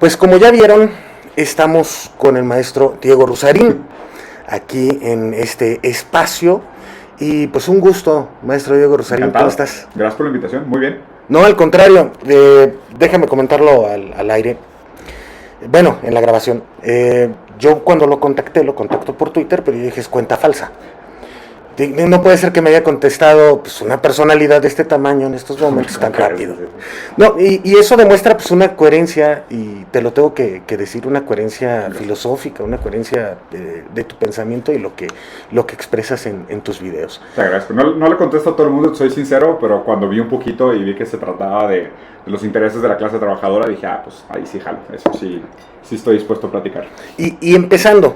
Pues como ya vieron, estamos con el maestro Diego Rusarín aquí en este espacio y pues un gusto, maestro Diego Rusarín. Encantado. ¿Cómo estás? Gracias por la invitación, muy bien. No, al contrario, déjame comentarlo al aire. Bueno, en la grabación. Yo cuando lo contacto por Twitter, pero yo dije es cuenta falsa. No puede ser que me haya contestado pues, una personalidad de este tamaño en estos momentos tan rápido. No, y eso demuestra pues una coherencia, y te lo tengo que decir, una coherencia filosófica, una coherencia de tu pensamiento y lo que expresas en tus videos. Te agradezco. No le contesto a todo el mundo, soy sincero, pero cuando vi un poquito y vi que se trataba de los intereses de la clase trabajadora, dije, pues ahí sí jalo, eso sí estoy dispuesto a platicar. Y empezando,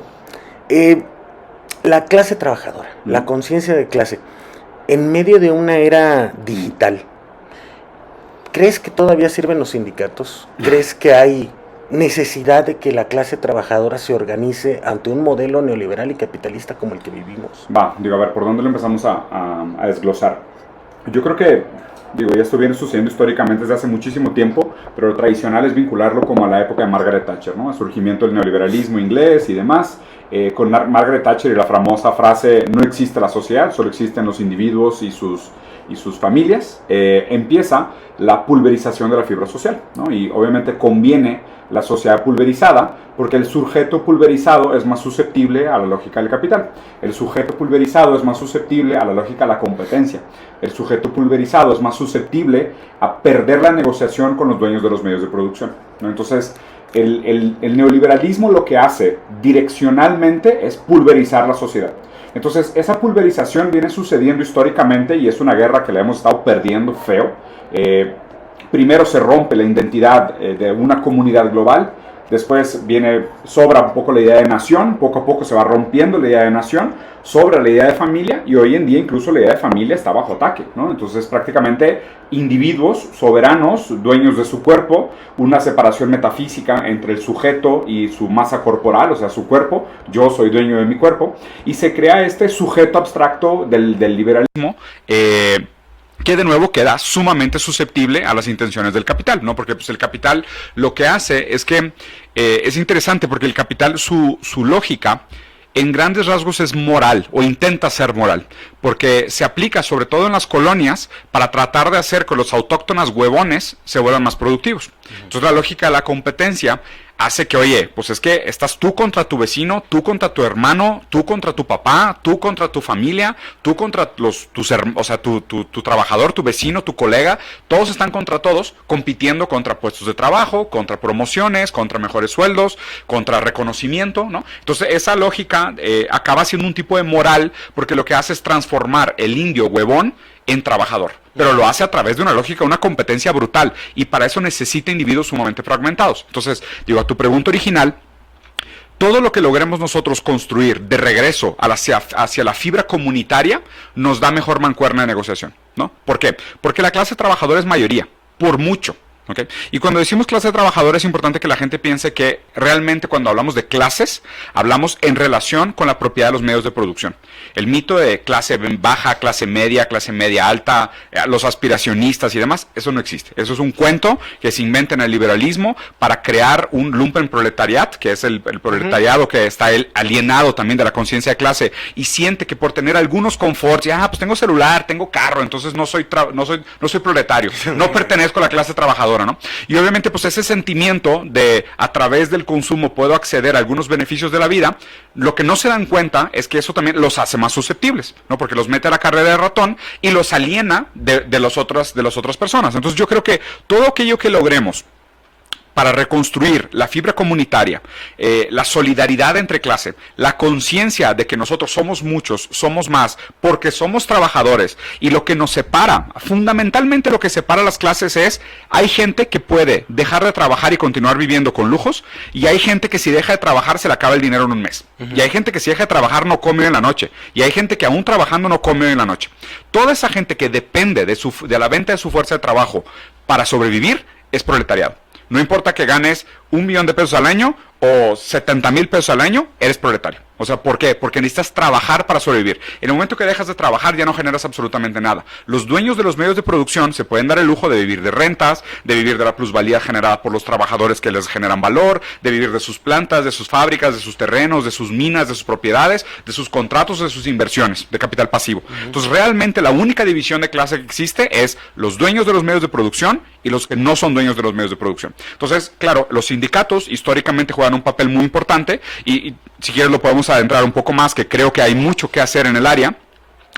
la clase trabajadora, la conciencia de clase, en medio de una era digital, ¿crees que todavía sirven los sindicatos? ¿Crees que hay necesidad de que la clase trabajadora se organice ante un modelo neoliberal y capitalista como el que vivimos? A ver, ¿por dónde lo empezamos a desglosar? Yo creo que, ya esto viene sucediendo históricamente desde hace muchísimo tiempo, pero lo tradicional es vincularlo como a la época de Margaret Thatcher, ¿no? El surgimiento del neoliberalismo inglés y demás. Con Margaret Thatcher y la famosa frase, no existe la sociedad, solo existen los individuos y sus familias, empieza la pulverización de la fibra social, ¿no? Y obviamente conviene la sociedad pulverizada porque el sujeto pulverizado es más susceptible a la lógica del capital. El sujeto pulverizado es más susceptible a la lógica de la competencia. El sujeto pulverizado es más susceptible a perder la negociación con los dueños de los medios de producción, ¿no? Entonces, el neoliberalismo lo que hace direccionalmente es pulverizar la sociedad. Entonces, esa pulverización viene sucediendo históricamente y es una guerra que la hemos estado perdiendo feo. Primero se rompe la identidad de una comunidad global, después sobra un poco la idea de nación, poco a poco se va rompiendo la idea de nación, sobra la idea de familia y hoy en día incluso la idea de familia está bajo ataque, ¿no? Entonces prácticamente individuos soberanos, dueños de su cuerpo, una separación metafísica entre el sujeto y su masa corporal, o sea, su cuerpo, yo soy dueño de mi cuerpo, y se crea este sujeto abstracto del liberalismo, que de nuevo queda sumamente susceptible a las intenciones del capital, ¿no? Porque pues, el capital lo que hace es que es interesante porque el capital, su lógica en grandes rasgos es moral o intenta ser moral, porque se aplica sobre todo en las colonias para tratar de hacer que los autóctonas huevones se vuelvan más productivos. Entonces la lógica de la competencia hace que, oye, pues es que estás tú contra tu vecino, tú contra tu hermano, tú contra tu papá, tú contra tu familia, tú contra tu trabajador, tu vecino, tu colega, todos están contra todos, compitiendo contra puestos de trabajo, contra promociones, contra mejores sueldos, contra reconocimiento, ¿no? Entonces esa lógica acaba siendo un tipo de moral, porque lo que hace es transformar el indio huevón en trabajador, pero lo hace a través de una lógica, una competencia brutal, y para eso necesita individuos sumamente fragmentados. Entonces, a tu pregunta original, todo lo que logremos nosotros construir de regreso hacia la fibra comunitaria nos da mejor mancuerna de negociación, ¿no? ¿Por qué? Porque la clase trabajadora es mayoría, por mucho. ¿Okay? Y cuando decimos clase trabajadora es importante que la gente piense que realmente cuando hablamos de clases, hablamos en relación con la propiedad de los medios de producción. El mito de clase baja, clase media alta, los aspiracionistas y demás, eso no existe. Eso es un cuento que se inventa en el liberalismo para crear un lumpenproletariat, que es el proletariado que está alienado también de la conciencia de clase y siente que por tener algunos conforts, pues tengo celular, tengo carro, entonces no soy proletario, no pertenezco a la clase trabajadora, ¿no? Y obviamente pues ese sentimiento de a través del consumo puedo acceder a algunos beneficios de la vida, lo que no se dan cuenta es que eso también los hace más susceptibles, ¿no? Porque los mete a la carrera de ratón y los aliena de las otras personas. Entonces yo creo que todo aquello que logremos para reconstruir la fibra comunitaria, la solidaridad entre clase, la conciencia de que nosotros somos muchos, somos más, porque somos trabajadores, y lo que nos separa, fundamentalmente lo que separa las clases es, hay gente que puede dejar de trabajar y continuar viviendo con lujos, y hay gente que si deja de trabajar se le acaba el dinero en un mes, y hay gente que si deja de trabajar no come hoy en la noche, y hay gente que aún trabajando no come hoy en la noche. Toda esa gente que depende de la venta de su fuerza de trabajo para sobrevivir, es proletariado. No importa que ganes $1 millón al año o 70,000 pesos al año, eres proletario. O sea, ¿por qué? Porque necesitas trabajar para sobrevivir. En el momento que dejas de trabajar ya no generas absolutamente nada. Los dueños de los medios de producción se pueden dar el lujo de vivir de rentas, de vivir de la plusvalía generada por los trabajadores que les generan valor, de vivir de sus plantas, de sus fábricas, de sus terrenos, de sus minas, de sus propiedades, de sus contratos, de sus inversiones, de capital pasivo. Entonces, realmente la única división de clase que existe es los dueños de los medios de producción y los que no son dueños de los medios de producción. Entonces, claro, los sindicatos históricamente juegan un papel muy importante y si quieres lo podemos adentrar un poco más, que creo que hay mucho que hacer en el área.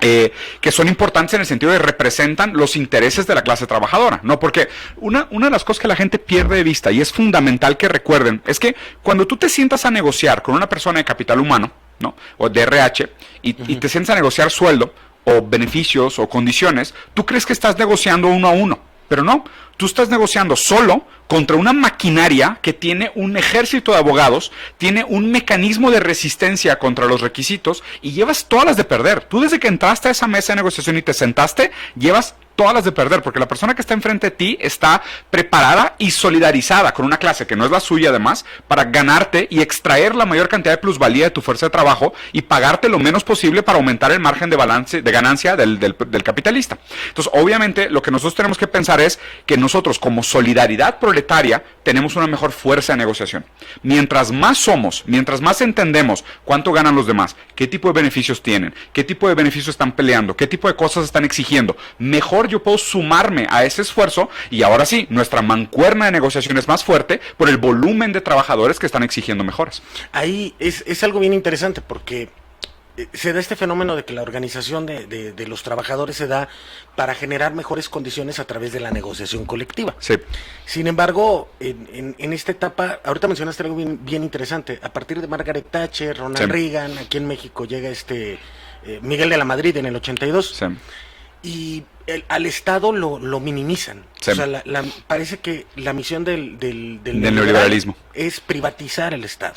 Que son importantes en el sentido de representan los intereses de la clase trabajadora, ¿no? Porque una de las cosas que la gente pierde de vista, y es fundamental que recuerden, es que cuando tú te sientas a negociar con una persona de capital humano, ¿no? O de RH, y te sientas a negociar sueldo, o beneficios, o condiciones, tú crees que estás negociando uno a uno, pero no, tú estás negociando solo contra una maquinaria que tiene un ejército de abogados, tiene un mecanismo de resistencia contra los requisitos y llevas todas las de perder. Tú desde que entraste a esa mesa de negociación y te sentaste, llevas todas las de perder, porque la persona que está enfrente de ti está preparada y solidarizada con una clase que no es la suya además, para ganarte y extraer la mayor cantidad de plusvalía de tu fuerza de trabajo y pagarte lo menos posible para aumentar el margen de balance, de ganancia del capitalista. Entonces, obviamente, lo que nosotros tenemos que pensar es que nosotros, como solidaridad proletaria, tenemos una mejor fuerza de negociación. Mientras más somos, mientras más entendemos cuánto ganan los demás, qué tipo de beneficios tienen, qué tipo de beneficios están peleando, qué tipo de cosas están exigiendo, mejor yo puedo sumarme a ese esfuerzo y ahora sí, nuestra mancuerna de negociación es más fuerte por el volumen de trabajadores que están exigiendo mejoras. Ahí es algo bien interesante porque se da este fenómeno de que la organización de los trabajadores se da para generar mejores condiciones a través de la negociación colectiva. Sí. Sin embargo, en esta etapa, ahorita mencionaste algo bien interesante, a partir de Margaret Thatcher, Ronald Reagan, aquí en México llega Miguel de la Madrid en el 82, Sí. y al Estado lo minimizan. Sí. O sea, parece que la misión del neoliberalismo es privatizar el Estado.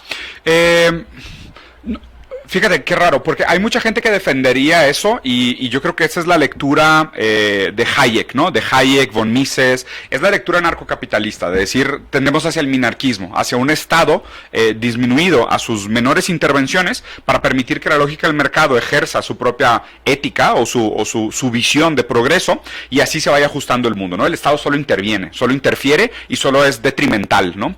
Fíjate, qué raro, porque hay mucha gente que defendería eso y yo creo que esa es la lectura de Hayek, ¿no? De Hayek, von Mises, es la lectura narcocapitalista, de decir, tendemos hacia el minarquismo, hacia un Estado disminuido a sus menores intervenciones para permitir que la lógica del mercado ejerza su propia ética o su visión de progreso y así se vaya ajustando el mundo, ¿no? El Estado solo interviene, solo interfiere y solo es detrimental, ¿no?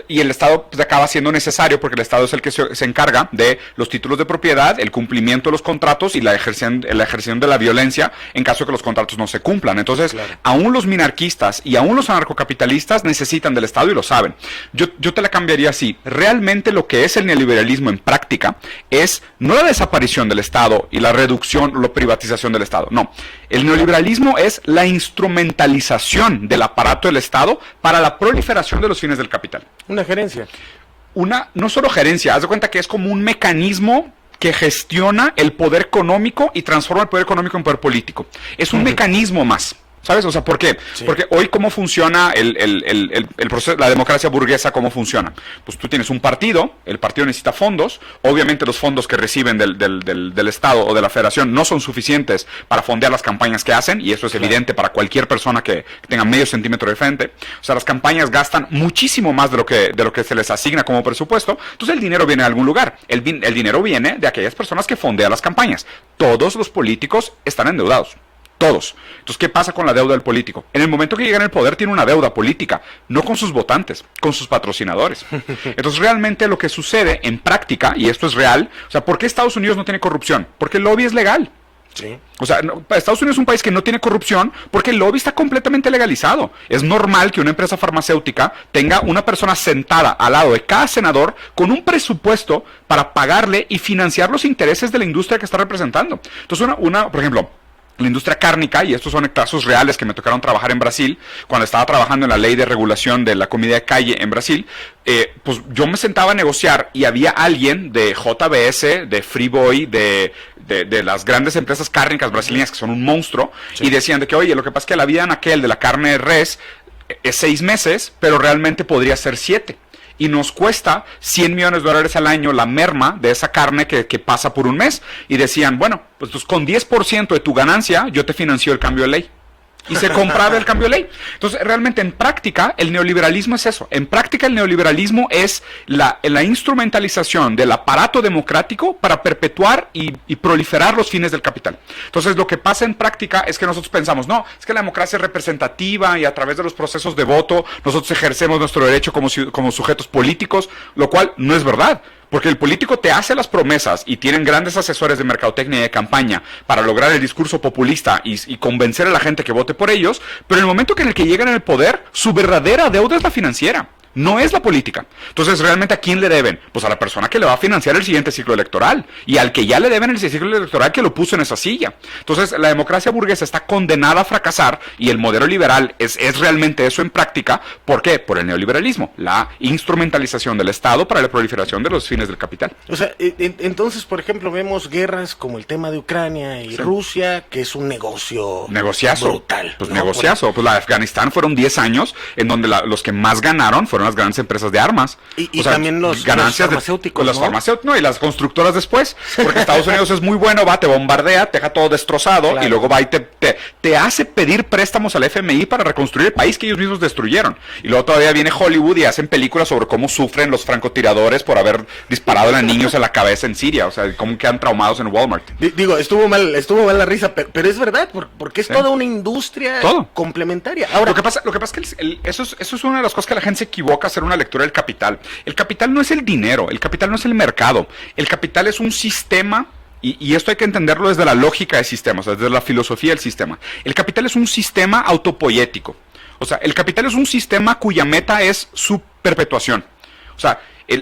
Y el Estado pues, acaba siendo necesario porque el Estado es el que se encarga de los títulos de propiedad, el cumplimiento de los contratos y la ejerción de la violencia en caso de que los contratos no se cumplan. Entonces, claro, aún los minarquistas y aún los anarcocapitalistas necesitan del Estado y lo saben. Yo te la cambiaría así. Realmente lo que es el neoliberalismo en práctica es no la desaparición del Estado y la reducción o la privatización del Estado. No. El neoliberalismo es la instrumentalización del aparato del Estado para la proliferación de los fines del capital. Una gerencia. No solo gerencia, haz de cuenta que es como un mecanismo que gestiona el poder económico y transforma el poder económico en poder político. Es un mecanismo más. ¿Sabes? O sea, ¿por qué? Sí. Porque hoy, ¿cómo funciona el proceso, la democracia burguesa? ¿Cómo funciona? Pues tú tienes un partido, el partido necesita fondos, obviamente los fondos que reciben del Estado o de la Federación no son suficientes para fondear las campañas que hacen, y eso es evidente para cualquier persona que tenga medio centímetro de frente. O sea, las campañas gastan muchísimo más de lo que se les asigna como presupuesto, entonces el dinero viene de algún lugar. El dinero viene de aquellas personas que fondean las campañas. Todos los políticos están endeudados. Todos. Entonces, ¿qué pasa con la deuda del político? En el momento que llega en el poder tiene una deuda política, no con sus votantes, con sus patrocinadores. Entonces, realmente lo que sucede en práctica, y esto es real, o sea, ¿por qué Estados Unidos no tiene corrupción? Porque el lobby es legal. Sí. O sea, Estados Unidos es un país que no tiene corrupción porque el lobby está completamente legalizado. Es normal que una empresa farmacéutica tenga una persona sentada al lado de cada senador con un presupuesto para pagarle y financiar los intereses de la industria que está representando. Entonces, por ejemplo, la industria cárnica, y estos son casos reales que me tocaron trabajar en Brasil, cuando estaba trabajando en la ley de regulación de la comida de calle en Brasil, pues yo me sentaba a negociar y había alguien de JBS, de Friboi, de las grandes empresas cárnicas brasileñas que son un monstruo, sí, y decían de que, oye, lo que pasa es que la vida en aquel de la carne de res es 6 meses, pero realmente podría ser 7. Y nos cuesta $100 millones al año la merma de esa carne que pasa por un mes. Y decían, bueno, pues con 10% de tu ganancia yo te financio el cambio de ley. y se compraba el cambio de ley. Entonces, realmente en práctica, el neoliberalismo es eso. En práctica, el neoliberalismo es la instrumentalización del aparato democrático para perpetuar y proliferar los fines del capital. Entonces, lo que pasa en práctica es que nosotros pensamos, no, es que la democracia es representativa y a través de los procesos de voto nosotros ejercemos nuestro derecho como sujetos políticos, lo cual no es verdad. Porque el político te hace las promesas y tienen grandes asesores de mercadotecnia y de campaña para lograr el discurso populista y convencer a la gente que vote por ellos, pero en el momento en el que llegan al poder, su verdadera deuda es la financiera. No es la política. Entonces, ¿realmente a quién le deben? Pues a la persona que le va a financiar el siguiente ciclo electoral y al que ya le deben el ciclo electoral que lo puso en esa silla. Entonces, la democracia burguesa está condenada a fracasar y el modelo liberal es realmente eso en práctica. ¿Por qué? Por el neoliberalismo, la instrumentalización del Estado para la proliferación de los fines del capital. O sea, entonces, por ejemplo, vemos guerras como el tema de Ucrania y Rusia, que es un negociazo brutal. Pues ¿no? Negociazo. Pues la de Afganistán fueron 10 años en donde los que más ganaron fueron las grandes empresas de armas. Y también los farmacéuticos, los farmacéuticos, y las constructoras después, porque Estados Unidos es muy bueno, te bombardea, te deja todo destrozado, claro. Y luego va y te hace pedir préstamos al FMI para reconstruir el país que ellos mismos destruyeron. Y luego todavía viene Hollywood y hacen películas sobre cómo sufren los francotiradores por haber disparado a niños en la cabeza en Siria, o sea, cómo quedan traumados en Walmart. Digo, estuvo mal la risa, pero es verdad, porque es toda una industria complementaria. Ahora, lo que pasa es que eso es una de las cosas que la gente se equivoca a hacer una lectura del capital. El capital no es el dinero, el capital no es el mercado, el capital es un sistema. Y esto hay que entenderlo desde la lógica del sistema, o sea, desde la filosofía del sistema. El capital es un sistema autopoético. O sea, el capital es un sistema cuya meta es su perpetuación. O sea,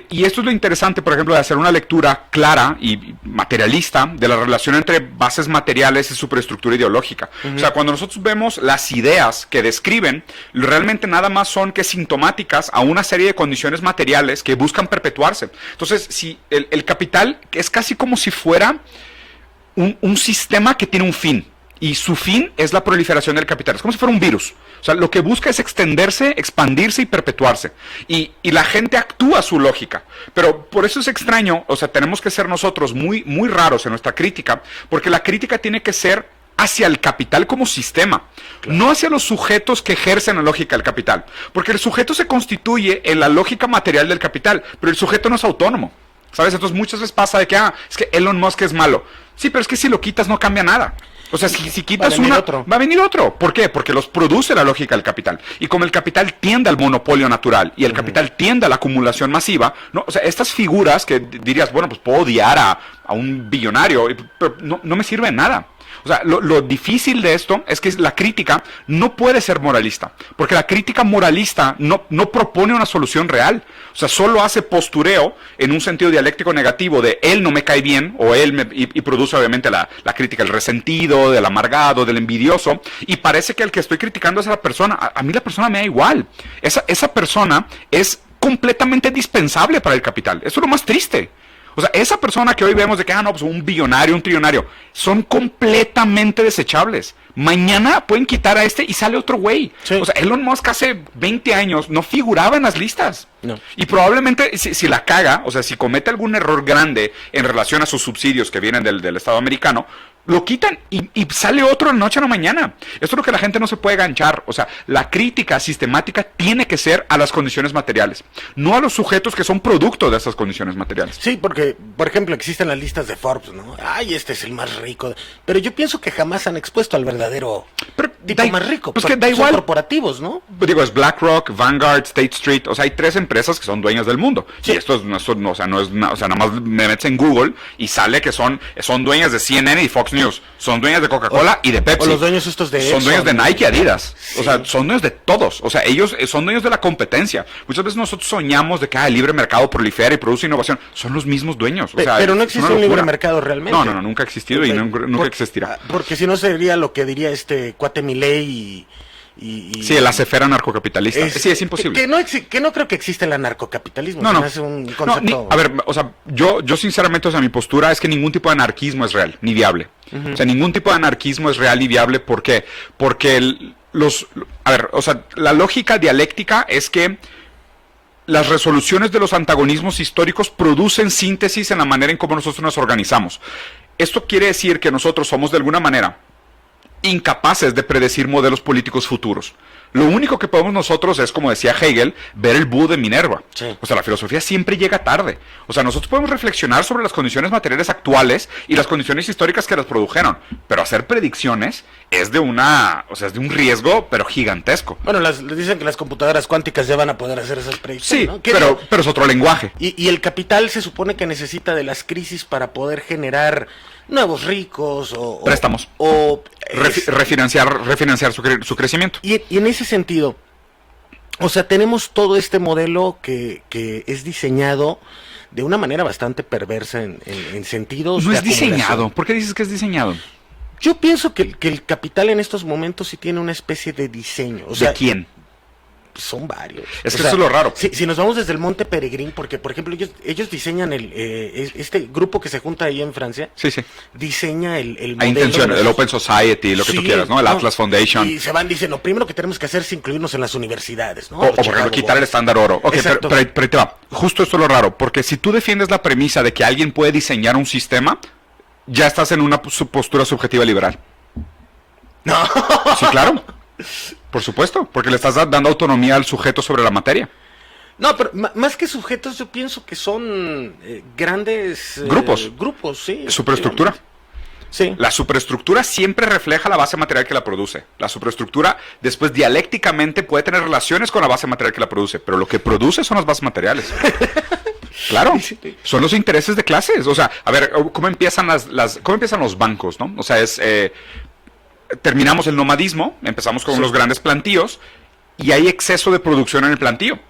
y esto es lo interesante, por ejemplo, de hacer una lectura clara y materialista de la relación entre bases materiales y superestructura ideológica. O sea, cuando nosotros vemos las ideas que describen, realmente nada más son que sintomáticas a una serie de condiciones materiales que buscan perpetuarse. Entonces, si el capital es casi como si fuera un sistema que tiene un fin. Y su fin es la proliferación del capital. Es como si fuera un virus. O sea, lo que busca es extenderse, expandirse y perpetuarse. Y la gente actúa a su lógica. Pero por eso es extraño, o sea, tenemos que ser nosotros muy, muy raros en nuestra crítica, porque la crítica tiene que ser hacia el capital como sistema, claro. No hacia los sujetos que ejercen la lógica del capital. Porque el sujeto se constituye en la lógica material del capital, pero el sujeto no es autónomo. ¿Sabes? Entonces muchas veces pasa de que, es que Elon Musk es malo. Sí, pero es que si lo quitas no cambia nada. O sea, si quitas va a venir otro. ¿Por qué? Porque los produce la lógica del capital. Y como el capital tiende al monopolio natural y el capital tiende a la acumulación masiva, ¿no? O sea, estas figuras que dirías, bueno, pues puedo odiar a un billonario, pero no me sirve de nada. O sea, lo difícil de esto es que la crítica no puede ser moralista, porque la crítica moralista no propone una solución real. O sea, solo hace postureo en un sentido dialéctico negativo de él no me cae bien, o y produce obviamente la crítica, el resentido, del amargado, del envidioso, y parece que el que estoy criticando es a la persona. A mí la persona me da igual. Esa persona es completamente dispensable para el capital. Eso es lo más triste. O sea, esa persona que hoy vemos de que, pues un billonario, un trillonario, son completamente desechables. Mañana pueden quitar a este y sale otro güey. Sí. O sea, Elon Musk hace 20 años no figuraba en las listas. No. Y probablemente si la caga, o sea, si comete algún error grande en relación a sus subsidios que vienen del Estado americano, lo quitan y sale otro de noche a la mañana. Esto es lo que la gente no se puede ganchar. O sea, la crítica sistemática tiene que ser a las condiciones materiales, no a los sujetos que son producto de esas condiciones materiales. Sí, porque, por ejemplo, existen las listas de Forbes, ¿no? Ay, este es el más rico. Pero yo pienso que jamás han expuesto al verdadero tipo más rico. Pues que da igual. Son corporativos, ¿no? Digo, es BlackRock, Vanguard, State Street. O sea, hay 3 empresas que son dueñas del mundo. Sí. Y esto no es, nada más me metes en Google y sale que son dueñas de CNN y Fox News. Son dueñas de Coca-Cola y de Pepsi. O los dueños estos de Son dueños de Nike y Adidas. Sí. O sea, son dueños de todos. O sea, ellos son dueños de la competencia. Muchas veces nosotros soñamos de que el libre mercado prolifera y produce innovación. Son los mismos dueños. O sea, pero no existe un libre mercado realmente. No, nunca ha existido y nunca existirá. Porque si no sería lo que diría este cuate Milei sí, el acefera narcocapitalista. Sí, es imposible. Que no creo que exista el anarcocapitalismo. No. Es un concepto... a ver, o sea, yo sinceramente, o sea, mi postura es que ningún tipo de anarquismo es real, ni viable. O sea, ningún tipo de anarquismo es real y viable. ¿Por qué? Porque la lógica dialéctica es que las resoluciones de los antagonismos históricos producen síntesis en la manera en cómo nosotros nos organizamos. Esto quiere decir que nosotros somos de alguna manera incapaces de predecir modelos políticos futuros. Lo único que podemos nosotros es, como decía Hegel, ver el búho de Minerva. Sí. O sea, la filosofía siempre llega tarde. O sea, nosotros podemos reflexionar sobre las condiciones materiales actuales y las condiciones históricas que las produjeron, pero hacer predicciones es de es de un riesgo, pero gigantesco. Bueno, dicen que las computadoras cuánticas ya van a poder hacer esas predicciones, Sí, ¿no? pero es otro lenguaje. Y el capital se supone que necesita de las crisis para poder generar nuevos ricos Préstamos. Refinanciar su crecimiento. Y en ese sentido, o sea, tenemos todo este modelo que es diseñado de una manera bastante perversa en sentidos No de es diseñado. acumulación. ¿Por qué dices que es diseñado? Yo pienso que el capital en estos momentos sí tiene una especie de diseño. O sea, ¿De quién? son varios. Es O que sea, eso es lo raro. Si nos vamos desde el Monte Peregrín, porque por ejemplo ellos diseñan este grupo que se junta ahí en Francia, Sí, sí. diseña el Hay modelo intención, de los- el Open Society, lo que tú Sí, quieras, ¿no? El Atlas Foundation. Y se van diciendo, lo primero que tenemos que hacer es incluirnos en las universidades, ¿no? O por ejemplo, quitar el estándar oro. Ok, Exacto. pero ahí te va. Justo esto es lo raro, porque si tú defiendes la premisa de que alguien puede diseñar un sistema, ya estás en una postura subjetiva liberal. No. Sí, claro. Por supuesto, porque le estás dando autonomía al sujeto sobre la materia. No, pero más que sujetos, yo pienso que son grandes Grupos. sí. Superestructura. Sí. La superestructura siempre refleja la base material que la produce. La superestructura después dialécticamente puede tener relaciones con la base material que la produce, pero lo que produce son las bases materiales. Claro, son los intereses de clases. O sea, a ver, ¿cómo empiezan cómo empiezan los bancos, no? O sea, terminamos el nomadismo, empezamos con los grandes plantíos y hay exceso de producción en el plantío.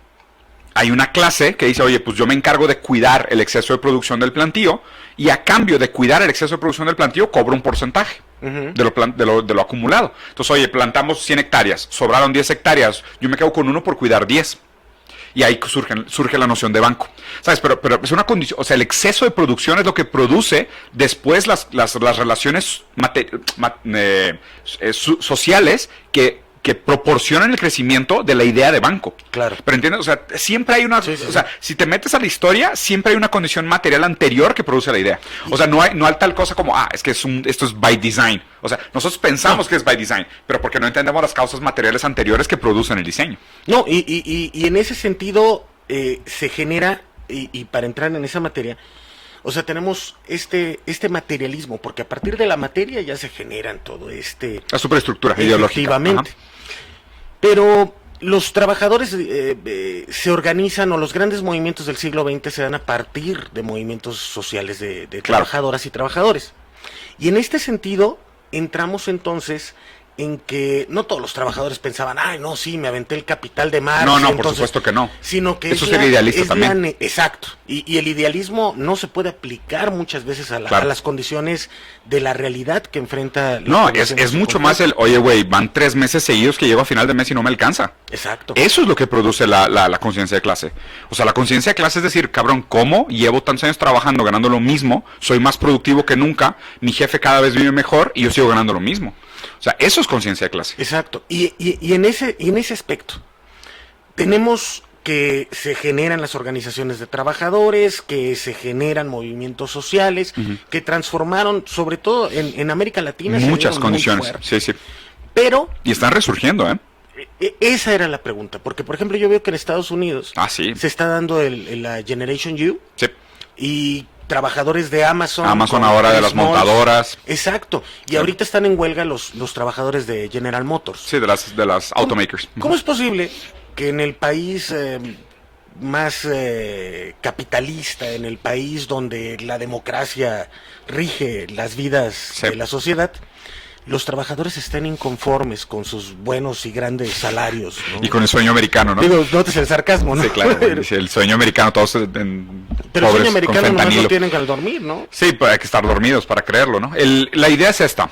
Hay una clase que dice, oye, pues yo me encargo de cuidar el exceso de producción del plantío y a cambio de cuidar el exceso de producción del plantío cobro un porcentaje de lo acumulado. Entonces, oye, plantamos 100 hectáreas, sobraron 10 hectáreas, yo me quedo con uno por cuidar 10. Y ahí surge la noción de banco. ¿Sabes? Pero es una condición, o sea, el exceso de producción es lo que produce después las relaciones sociales que proporcionan el crecimiento de la idea de banco. Claro. Pero entiendes, o sea, siempre hay una, Sí, sí, o sea, si te metes a la historia, siempre hay una condición material anterior que produce la idea. O sea, no hay tal cosa como, es que esto es by design. O sea, nosotros pensamos que es by design, pero porque no entendemos las causas materiales anteriores que producen el diseño. No, y en ese sentido se genera, y para entrar en esa materia, o sea, tenemos este materialismo, porque a partir de la materia ya se generan todo La superestructura ideológica. Efectivamente. Ajá. Pero los trabajadores se organizan, o los grandes movimientos del siglo XX se dan a partir de movimientos sociales de trabajadoras y trabajadores. Y en este sentido, entramos entonces en que no todos los trabajadores pensaban, no, sí, me aventé el capital de Marx. No, entonces, por supuesto que no. Sino que eso sería idealista también. Exacto. Y el idealismo no se puede aplicar muchas veces a las condiciones de la realidad que enfrenta. No, es mucho más oye, güey, van 3 meses seguidos que llego a final de mes y no me alcanza. Exacto. Eso es lo que produce la conciencia de clase. O sea, la conciencia de clase es decir, cabrón, ¿cómo llevo tantos años trabajando, ganando lo mismo? Soy más productivo que nunca, mi jefe cada vez vive mejor y yo sigo ganando lo mismo. O sea, eso es conciencia de clase. Exacto. Y en ese aspecto, tenemos que se generan las organizaciones de trabajadores, que se generan movimientos sociales, que transformaron, sobre todo en América Latina, muchas condiciones. Sí. Pero... Y están resurgiendo, ¿eh? Esa era la pregunta, porque por ejemplo yo veo que en Estados Unidos se está dando la Generation U. Sí. Y trabajadores de Amazon ahora de las montadoras. Exacto. Y ahorita están en huelga los trabajadores de General Motors. Sí, de las automakers. ¿Cómo es posible que en el país más capitalista, en el país donde la democracia rige las vidas de la sociedad, los trabajadores estén inconformes con sus buenos y grandes salarios, ¿no? Y con el sueño americano, ¿no? Digo, notes el sarcasmo, ¿no? Sí, claro. El sueño americano, todos pero pobres, el sueño americano con nomás fentanilo. lo tienen al dormir, ¿no? Sí, pues hay que estar dormidos para creerlo, ¿no? La idea es esta.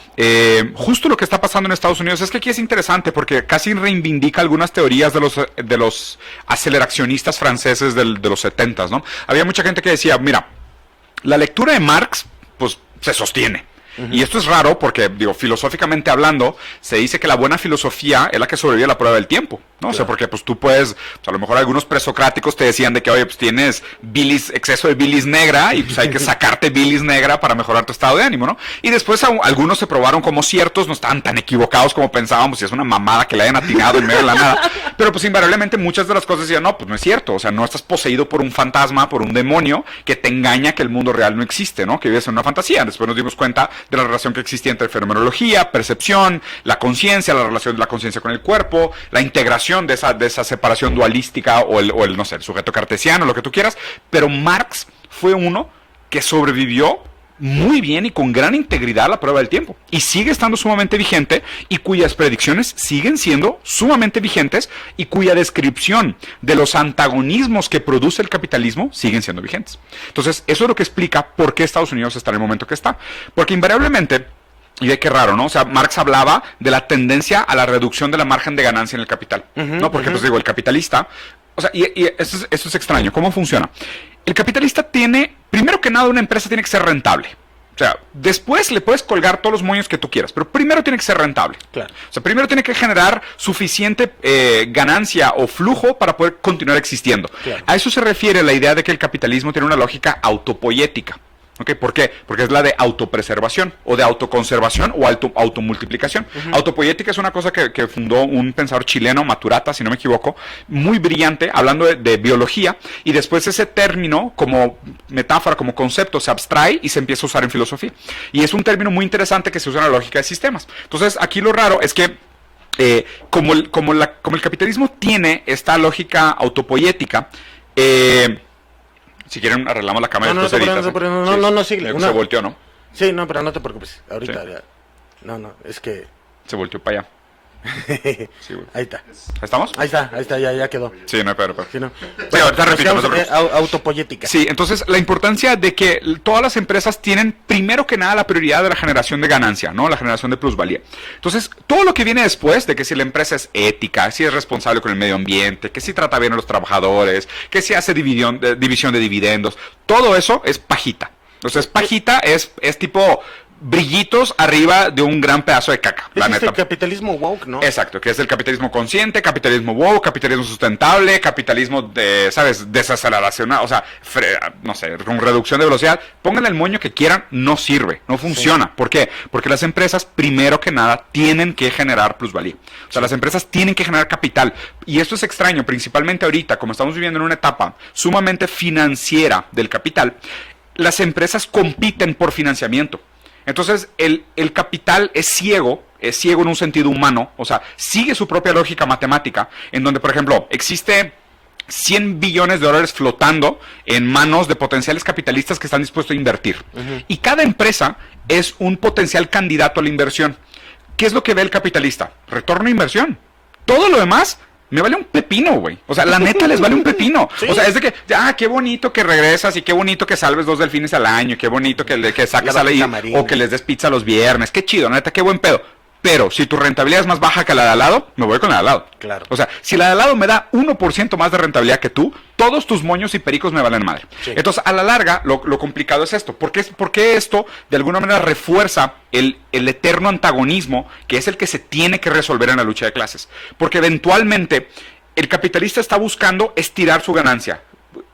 Justo lo que está pasando en Estados Unidos es que aquí es interesante porque casi reivindica algunas teorías de los aceleracionistas franceses de los 70s, ¿no? Había mucha gente que decía, mira, la lectura de Marx, pues, se sostiene. Y esto es raro porque, filosóficamente hablando, se dice que la buena filosofía es la que sobrevive a la prueba del tiempo. ¿no? O sea, porque pues tú puedes, a lo mejor algunos presocráticos te decían de que, oye, pues tienes exceso de bilis negra y pues hay que sacarte bilis negra para mejorar tu estado de ánimo, ¿no? Y después algunos se probaron como ciertos, no estaban tan equivocados como pensábamos, y es una mamada que le hayan atinado en medio de la nada. Pero pues invariablemente muchas de las cosas decían, no, pues no es cierto, o sea, no estás poseído por un fantasma, por un demonio que te engaña que el mundo real no existe, ¿no? Que vives en una fantasía. Después nos dimos cuenta de la relación que existía entre fenomenología, percepción, la conciencia, la relación de la conciencia con el cuerpo, la integración de esa separación dualística o el, no sé, el sujeto cartesiano, lo que tú quieras. Pero Marx fue uno que sobrevivió muy bien y con gran integridad a la prueba del tiempo. Y sigue estando sumamente vigente y cuyas predicciones siguen siendo sumamente vigentes y cuya descripción de los antagonismos que produce el capitalismo siguen siendo vigentes. Entonces, eso es lo que explica por qué Estados Unidos está en el momento que está. Porque invariablemente, y ve qué raro, ¿no? O sea, Marx hablaba de la tendencia a la reducción de la margen de ganancia en el capital, ¿no? Porque, pues digo, el capitalista, o sea, y eso es extraño. ¿Cómo funciona? El capitalista tiene, primero que nada, una empresa tiene que ser rentable. O sea, después le puedes colgar todos los moños que tú quieras, pero primero tiene que ser rentable. Claro. O sea, primero tiene que generar suficiente ganancia o flujo para poder continuar existiendo. Claro. A eso se refiere la idea de que el capitalismo tiene una lógica autopoética. ¿Okay? ¿Por qué? Porque es la de autopreservación o de autoconservación o automultiplicación. Autopoética es una cosa que fundó un pensador chileno, Maturata, si no me equivoco, muy brillante, hablando de biología, y después ese término como metáfora, como concepto, se abstrae y se empieza a usar en filosofía. Y es un término muy interesante que se usa en la lógica de sistemas. Entonces, aquí lo raro es que como el capitalismo tiene esta lógica autopoética, si quieren arreglamos la cámara. No, sigue. Se volteó, ¿no? Sí, no, pero no te preocupes. Ahorita Sí. ya. No, es que... Se volteó para allá. Sí, güey. Ahí está. ¿Estamos? Ahí está, ya quedó. Sí, no hay pedo. Sí, no. Sí, ahorita repito, no te preocupes. Autopoética. Sí, entonces la importancia de que todas las empresas tienen primero que nada la prioridad de la generación de ganancia, ¿no? La generación de plusvalía. Entonces, todo lo que viene después de que si la empresa es ética, si es responsable con el medio ambiente, que si trata bien a los trabajadores, que si hace división de dividendos, todo eso es pajita. Entonces, pajita es tipo brillitos arriba de un gran pedazo de caca, la Es neta. el capitalismo woke, ¿no? Exacto, que es el capitalismo consciente, capitalismo woke, capitalismo sustentable, capitalismo de, ¿sabes? Desaceleración, o sea, no sé, con reducción de velocidad. Pónganle el moño que quieran, no sirve, no funciona. Sí. ¿Por qué? Porque las empresas, primero que nada, tienen que generar plusvalía. O sea, las empresas tienen que generar capital. Y esto es extraño, principalmente ahorita, como estamos viviendo en una etapa sumamente financiera del capital, las empresas compiten por financiamiento. Entonces, el capital es ciego en un sentido humano, o sea, sigue su propia lógica matemática, en donde, por ejemplo, existe 100 billones de dólares flotando en manos de potenciales capitalistas que están dispuestos a invertir. Y cada empresa es un potencial candidato a la inversión. ¿Qué es lo que ve el capitalista? Retorno a inversión. Todo lo demás me vale un pepino, güey. O sea, la neta les vale un pepino. Sí. O sea, es de que, qué bonito que regresas y qué bonito que salves 2 delfines al año, qué bonito que saques a la o que les des pizza los viernes. Qué chido, neta, qué buen pedo. Pero si tu rentabilidad es más baja que la de al lado, me voy con la de al lado. Claro. O sea, si la de al lado me da 1% más de rentabilidad que tú, todos tus moños y pericos me valen madre. Sí. Entonces, a la larga, lo complicado es esto. ¿Por qué esto, de alguna manera, refuerza el eterno antagonismo que es el que se tiene que resolver en la lucha de clases? Porque eventualmente, el capitalista está buscando estirar su ganancia,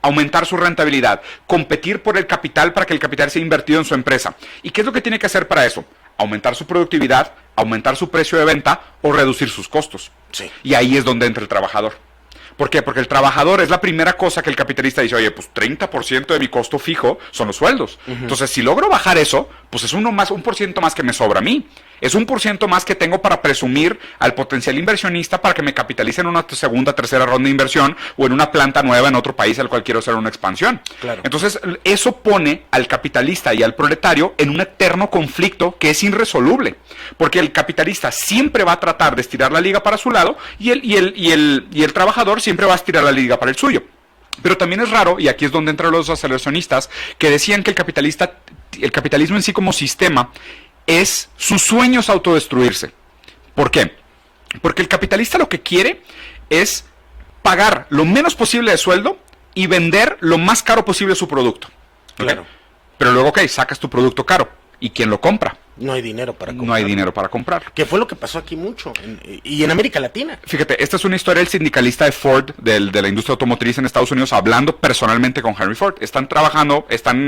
aumentar su rentabilidad, competir por el capital para que el capital sea invertido en su empresa. ¿Y qué es lo que tiene que hacer para eso? Aumentar su productividad, aumentar su precio de venta o reducir sus costos. Sí. Y ahí es donde entra el trabajador. ¿Por qué? Porque el trabajador es la primera cosa que el capitalista dice, oye, pues 30% de mi costo fijo son los sueldos. Entonces, si logro bajar eso, pues es 1% más que me sobra a mí. Es 1% más que tengo para presumir al potencial inversionista para que me capitalice en una segunda, tercera ronda de inversión o en una planta nueva en otro país al cual quiero hacer una expansión. Claro. Entonces, eso pone al capitalista y al proletario en un eterno conflicto que es irresoluble. Porque el capitalista siempre va a tratar de estirar la liga para su lado y el trabajador siempre va a estirar la liga para el suyo. Pero también es raro, y aquí es donde entran los aceleracionistas, que decían que el capitalismo en sí como sistema es su sueño es autodestruirse. ¿Por qué? Porque el capitalista lo que quiere es pagar lo menos posible de sueldo y vender lo más caro posible su producto. ¿Okay? Claro. Pero luego, sacas tu producto caro. ¿Y quién lo compra? No hay dinero para comprarlo. No hay dinero para comprarlo. Que fue lo que pasó aquí mucho, y en América Latina. Fíjate, esta es una historia del sindicalista de Ford, de la industria automotriz en Estados Unidos, hablando personalmente con Henry Ford. Están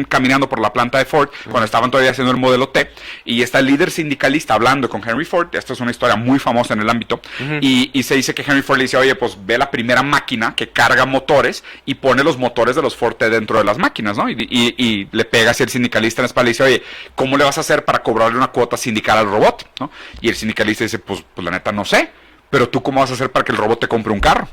caminando por la planta de Ford, cuando estaban todavía haciendo el modelo T, y está el líder sindicalista hablando con Henry Ford. Esta es una historia muy famosa en el ámbito, y se dice que Henry Ford le dice, oye, pues ve la primera máquina que carga motores y pone los motores de los Ford T dentro de las máquinas, ¿no? Y le pega así el sindicalista en la espalda y dice, oye, ¿cómo le vas a hacer para cobrarle una cuota sindical al robot, ¿no? Y el sindicalista dice, pues la neta no sé, pero tú cómo vas a hacer para que el robot te compre un carro.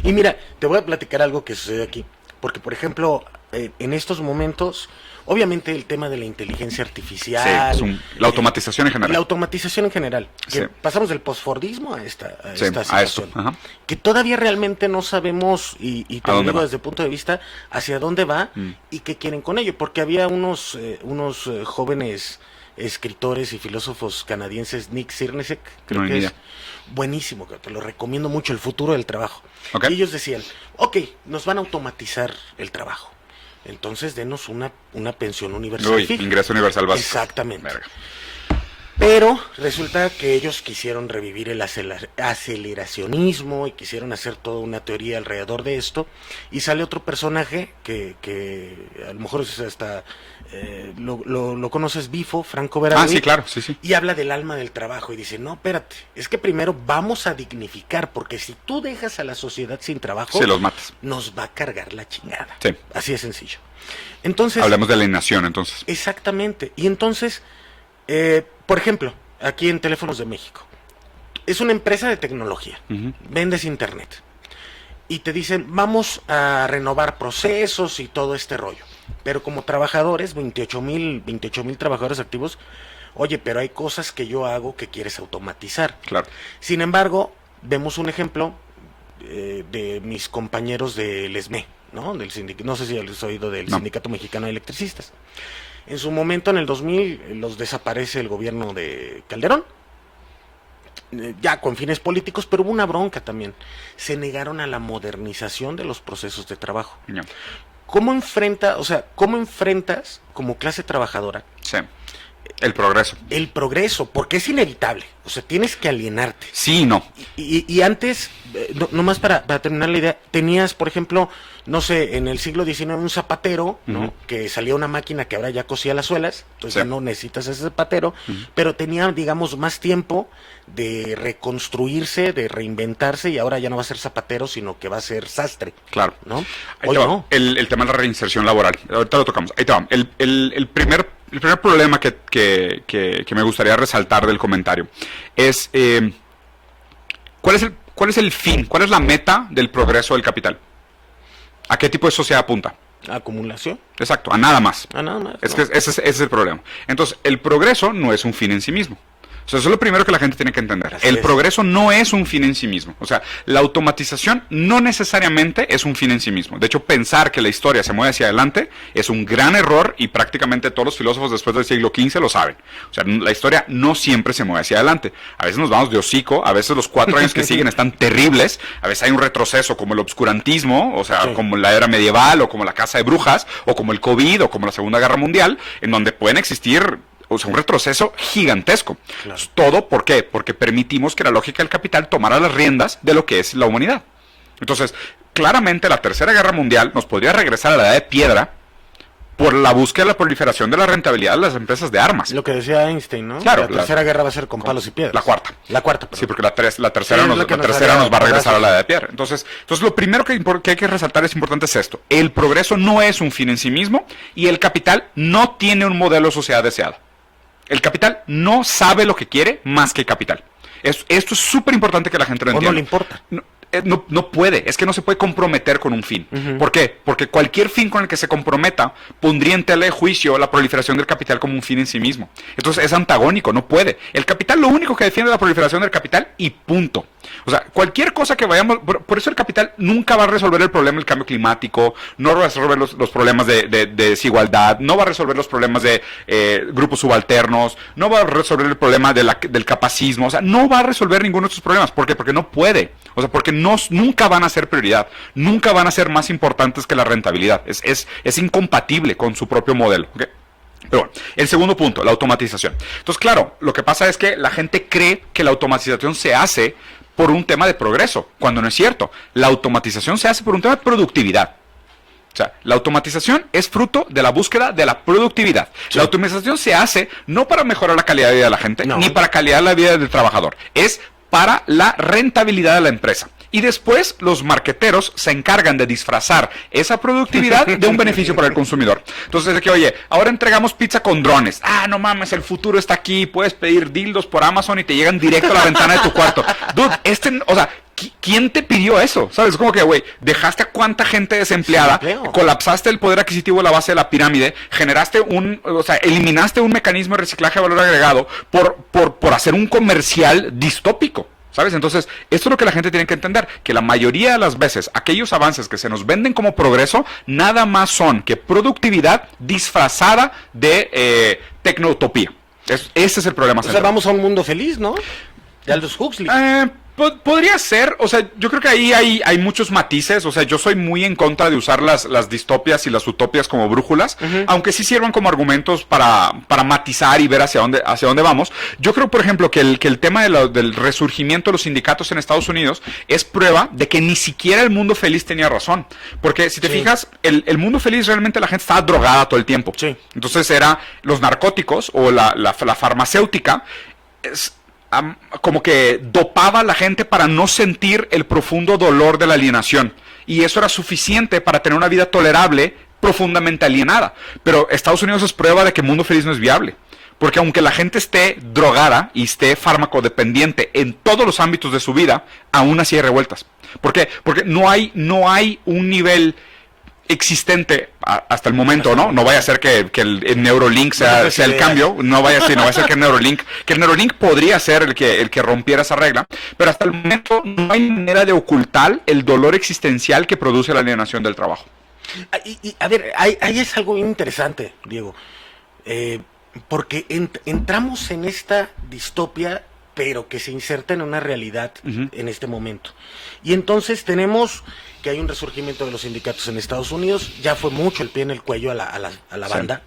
Y mira, te voy a platicar algo que sucede aquí, porque por ejemplo, en estos momentos, obviamente el tema de la inteligencia artificial, Sí, la automatización en general. La automatización en general, que Sí. pasamos del postfordismo a esta Sí, a situación, esto, ajá. que todavía realmente no sabemos, y te ¿A lo dónde digo va? desde el punto de vista hacia dónde va y qué quieren con ello, porque había unos jóvenes escritores y filósofos canadienses, Nick Sirnesek, creo No, que ni es idea. buenísimo, que te lo recomiendo mucho, El futuro del trabajo. Ok. Y ellos decían, ok, nos van a automatizar el trabajo, entonces denos una pensión universal Uy, fija. ingreso universal básico. Exactamente. Verga. Pero resulta que ellos quisieron revivir el aceleracionismo y quisieron hacer toda una teoría alrededor de esto. Y sale otro personaje que a lo mejor es hasta lo conoces, Bifo, Franco Berardi. Sí, claro, sí. Y habla del alma del trabajo y dice, no, espérate, es que primero vamos a dignificar, porque si tú dejas a la sociedad sin trabajo, Sí, los matas. nos va a cargar la chingada. Sí. Así de sencillo. Entonces, Hablemos de alienación, entonces. exactamente. Y entonces, por ejemplo, aquí en Teléfonos de México, es una empresa de tecnología, vendes internet, y te dicen, vamos a renovar procesos y todo este rollo. Pero como trabajadores, 28,000 trabajadores activos, oye, pero hay cosas que yo hago que quieres automatizar. Claro. Sin embargo, vemos un ejemplo de mis compañeros del ESME, ¿no? No sé si has oído del Sindicato Mexicano de Electricistas. En su momento, en el 2000, los desaparece el gobierno de Calderón, ya con fines políticos, pero hubo una bronca también. Se negaron a la modernización de los procesos de trabajo. Ya. ¿Cómo enfrentas como clase trabajadora Sí. El progreso. el progreso? Porque es inevitable, o sea, tienes que alienarte. Sí y no. Y antes, nomás para terminar la idea, tenías, por ejemplo, no sé, en el siglo XIX un zapatero, ¿no? Que salía una máquina que ahora ya cosía las suelas, entonces ya no necesitas ese zapatero, pero tenía, digamos, más tiempo de reconstruirse, de reinventarse, y ahora ya no va a ser zapatero, sino que va a ser sastre, Claro. ¿no? Ahí Hoy te va. no. El tema de la reinserción laboral. Ahorita lo tocamos. Ahí te va. El primer problema que me gustaría resaltar del comentario es ¿cuál es el fin? ¿Cuál es la meta del progreso del capital? ¿A qué tipo de sociedad apunta? Acumulación. Exacto, a nada más. Nada más. Es ¿no? que ese es el problema. Entonces, el progreso no es un fin en sí mismo. O sea, eso es lo primero que la gente tiene que entender. Así El es. progreso no es un fin en sí mismo. O sea, la automatización no necesariamente es un fin en sí mismo. De hecho, pensar que la historia se mueve hacia adelante es un gran error, y prácticamente todos los filósofos después del siglo XV lo saben. O sea, la historia no siempre se mueve hacia adelante. A veces nos vamos de hocico, a veces los 4 años que siguen están terribles, a veces hay un retroceso como el obscurantismo, o sea, Sí. como la era medieval, o como la casa de brujas, o como el COVID, o como la Segunda Guerra Mundial, en donde pueden existir, o sea, un retroceso gigantesco. Claro. ¿Todo por qué? Porque permitimos que la lógica del capital tomara las riendas de lo que es la humanidad. Entonces, claramente la Tercera Guerra Mundial nos podría regresar a la edad de piedra por la búsqueda de la proliferación de la rentabilidad de las empresas de armas. Lo que decía Einstein, ¿no? Claro, La tercera guerra va a ser con palos y piedras. La cuarta. La cuarta, perdón. Sí, porque la tercera, Sí, es nos, lo que la nos tercera haría nos va a regresar a la pedazos. edad de piedra. Entonces lo primero que hay que resaltar es importante es esto. El progreso no es un fin en sí mismo, y el capital no tiene un modelo de sociedad deseado. El capital no sabe lo que quiere más que capital. Esto es súper importante que la gente lo O entienda. no le importa. No puede, es que no se puede comprometer con un fin. ¿Por qué? Porque cualquier fin con el que se comprometa pondría en tela de juicio la proliferación del capital como un fin en sí mismo. Entonces es antagónico, no puede. El capital lo único que defiende es la proliferación del capital, y punto. O sea, cualquier cosa que vayamos... Por eso el capital nunca va a resolver el problema del cambio climático, no va a resolver los problemas de desigualdad, no va a resolver los problemas de grupos subalternos, no va a resolver el problema del capacismo. O sea, no va a resolver ninguno de estos problemas. ¿Por qué? Porque no puede. O sea, porque nunca van a ser prioridad, nunca van a ser más importantes que la rentabilidad. Es incompatible con su propio modelo. ¿Okay? Pero bueno, el segundo punto, la automatización. Entonces, claro, lo que pasa es que la gente cree que la automatización se hace por un tema de progreso, cuando no es cierto. La automatización se hace por un tema de productividad. O sea, la automatización es fruto de la búsqueda de la productividad. Sí. La automatización se hace no para mejorar la calidad de vida de la gente, ni para calidad la vida del trabajador. Es para la rentabilidad de la empresa. Y después los marqueteros se encargan de disfrazar esa productividad de un beneficio para el consumidor. Entonces, de que, oye, ahora entregamos pizza con drones. Ah, no mames, el futuro está aquí. Puedes pedir dildos por Amazon y te llegan directo a la ventana de tu cuarto. Dude, o sea, ¿quién te pidió eso? ¿Sabes? Como que, güey, dejaste a cuánta gente desempleada, colapsaste el poder adquisitivo de la base de la pirámide, eliminaste un mecanismo de reciclaje de valor agregado por hacer un comercial distópico. ¿Sabes? Entonces, esto es lo que la gente tiene que entender, que la mayoría de las veces, aquellos avances que se nos venden como progreso, nada más son que productividad disfrazada de tecnoutopía. Ese es el problema central. O sea, vamos a un mundo feliz, ¿no? De Aldous Huxley. Podría ser, o sea, yo creo que ahí hay muchos matices, o sea, yo soy muy en contra de usar las distopias y las utopias como brújulas, aunque sí sirvan como argumentos para matizar y ver hacia dónde vamos. Yo creo, por ejemplo, que el tema del resurgimiento de los sindicatos en Estados Unidos es prueba de que ni siquiera el mundo feliz tenía razón, porque si te fijas, el mundo feliz realmente la gente estaba drogada todo el tiempo. Sí. Entonces era los narcóticos o la farmacéutica, como que dopaba a la gente para no sentir el profundo dolor de la alienación. Y eso era suficiente para tener una vida tolerable, profundamente alienada. Pero Estados Unidos es prueba de que el mundo feliz no es viable. Porque aunque la gente esté drogada y esté fármacodependiente en todos los ámbitos de su vida, aún así hay revueltas. ¿Por qué? Porque no hay un nivel existente hasta el momento, ¿no? No vaya a ser que el Neuralink sea el cambio, no vaya a ser que el Neuralink podría ser el que rompiera esa regla, pero hasta el momento no hay manera de ocultar el dolor existencial que produce la alienación del trabajo. A ver, ahí es algo interesante, Diego, porque entramos en esta distopia, pero que se inserta en una realidad en este momento. Y entonces tenemos que hay un resurgimiento de los sindicatos en Estados Unidos, ya fue mucho el pie en el cuello a la banda.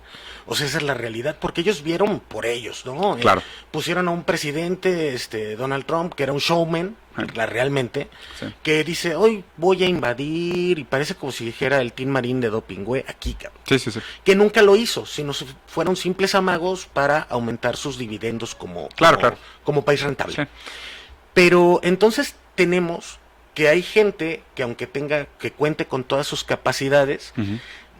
O sea, esa es la realidad, porque ellos vieron por ellos, ¿no? Claro. Pusieron a un presidente, Donald Trump, que era un showman, realmente, que dice, hoy voy a invadir, y parece como si dijera el Tin Marín de doping, güey, aquí, cabrón. Sí. Que nunca lo hizo, sino fueron simples amagos para aumentar sus dividendos como país rentable. Sí. Pero entonces tenemos que hay gente que aunque cuente con todas sus capacidades,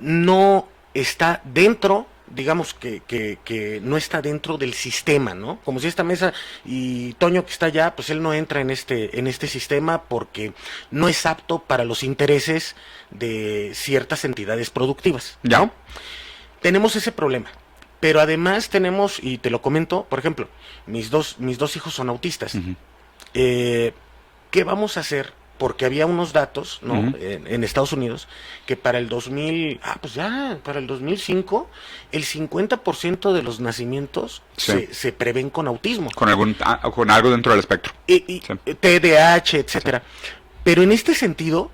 no está dentro, digamos que no está dentro del sistema, ¿no? Como si esta mesa y Toño que está allá, pues él no entra en este sistema porque no es apto para los intereses de ciertas entidades productivas, ¿no? ¿Ya? Tenemos ese problema. Pero además tenemos, y te lo comento, por ejemplo, mis dos hijos son autistas. ¿Qué vamos a hacer? Porque había unos datos, ¿no? En Estados Unidos, que para el 2005, el 50% de los nacimientos se prevén con autismo. Con algo dentro del espectro. TDAH, etcétera. Pero en este sentido,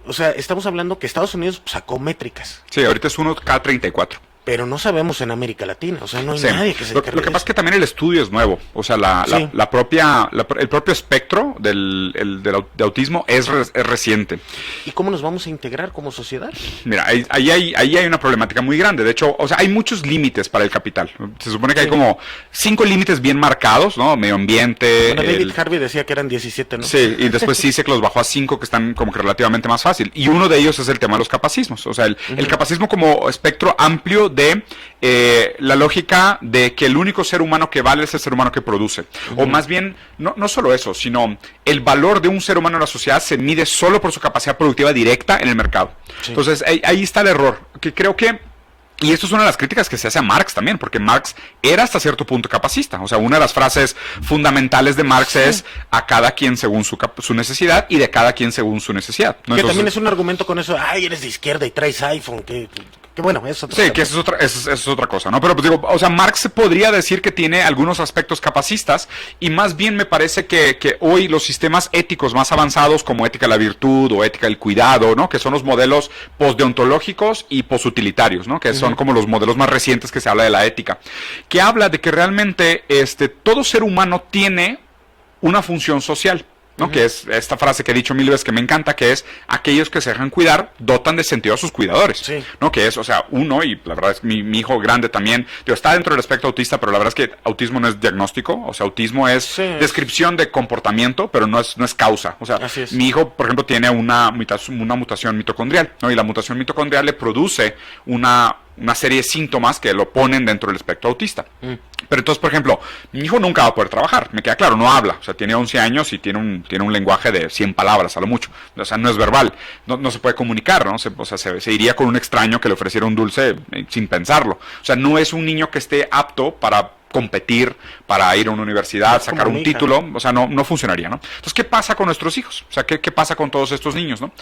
o sea, estamos hablando que Estados Unidos sacó métricas. Sí, ahorita es 1 cada 34. Pero no sabemos en América Latina, o sea, no hay nadie que se encargue. Lo que pasa es que también el estudio es nuevo, o sea, el propio espectro de autismo es reciente. ¿Y cómo nos vamos a integrar como sociedad? Mira, ahí hay una problemática muy grande. De hecho, o sea, hay muchos límites para el capital. Se supone que hay como 5 límites bien marcados, ¿no? Medio ambiente. Bueno, David Harvey decía que eran 17, ¿no? Sí, y después sí dice que los bajó a 5, que están como que relativamente más fácil. Y uno de ellos es el tema de los capacismos. O sea, el capacismo como espectro amplio de la lógica de que el único ser humano que vale es el ser humano que produce. O más bien, no solo eso, sino el valor de un ser humano en la sociedad se mide solo por su capacidad productiva directa en el mercado. Sí. Entonces, ahí está el error, que creo que... Y esto es una de las críticas que se hace a Marx también, porque Marx era hasta cierto punto capacista. O sea, una de las frases fundamentales de Marx es a cada quien según su necesidad y de cada quien según su necesidad, ¿no? Que entonces, también es un argumento con eso, ay, eres de izquierda y traes iPhone, Que bueno, eso sí, que eso es otra cosa, ¿no? Pero pues digo, o sea, Marx se podría decir que tiene algunos aspectos capacistas y más bien me parece que hoy los sistemas éticos más avanzados como ética de la virtud o ética del cuidado, ¿no? Que son los modelos postdeontológicos y posutilitarios, ¿no? Que son como los modelos más recientes que se habla de la ética, que habla de que realmente todo ser humano tiene una función social, ¿no? Que es esta frase que he dicho 1000 veces que me encanta, que es aquellos que se dejan cuidar dotan de sentido a sus cuidadores, sí. ¿no? Que es, o sea, uno, y la verdad es mi hijo grande también, digo, está dentro del espectro autista, pero la verdad es que autismo no es diagnóstico, o sea, autismo es descripción de comportamiento, pero no es causa, o sea, mi hijo, por ejemplo, tiene una mutación mitocondrial, ¿no? Y la mutación mitocondrial le produce una serie de síntomas que lo ponen dentro del espectro autista. Pero entonces, por ejemplo, mi hijo nunca va a poder trabajar, me queda claro, no habla, o sea, tiene 11 años y tiene un lenguaje de 100 palabras a lo mucho, o sea, no es verbal, no se puede comunicar, ¿no? O sea, se iría con un extraño que le ofreciera un dulce sin pensarlo, o sea, no es un niño que esté apto para competir, para ir a una universidad, sacar un título, o sea, no funcionaría, ¿no? Entonces, ¿qué pasa con nuestros hijos? O sea, ¿qué pasa con todos estos niños, no?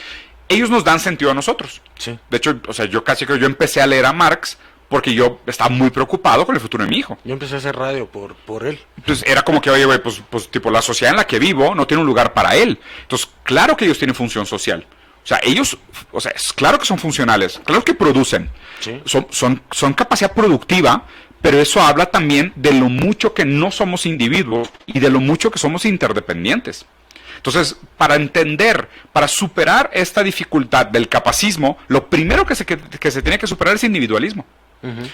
Ellos nos dan sentido a nosotros. Sí. De hecho, o sea, yo empecé a leer a Marx porque yo estaba muy preocupado con el futuro de mi hijo. Yo empecé a hacer radio por él. Entonces era como que, oye, güey, pues tipo, la sociedad en la que vivo no tiene un lugar para él. Entonces, claro que ellos tienen función social. O sea, ellos, o sea, es claro que son funcionales, claro que producen. Sí. Son capacidad productiva, pero eso habla también de lo mucho que no somos individuos y de lo mucho que somos interdependientes. Entonces, para superar esta dificultad del capacismo, lo primero que se tiene que superar es el individualismo.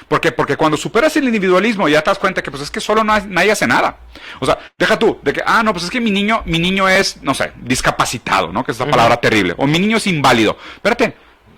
Porque cuando superas el individualismo ya te das cuenta que pues es que solo nadie hace nada. O sea, deja tú, de que, no, pues es que mi niño es, no sé, discapacitado, ¿no? Que es esa palabra terrible. O mi niño es inválido. Espérate,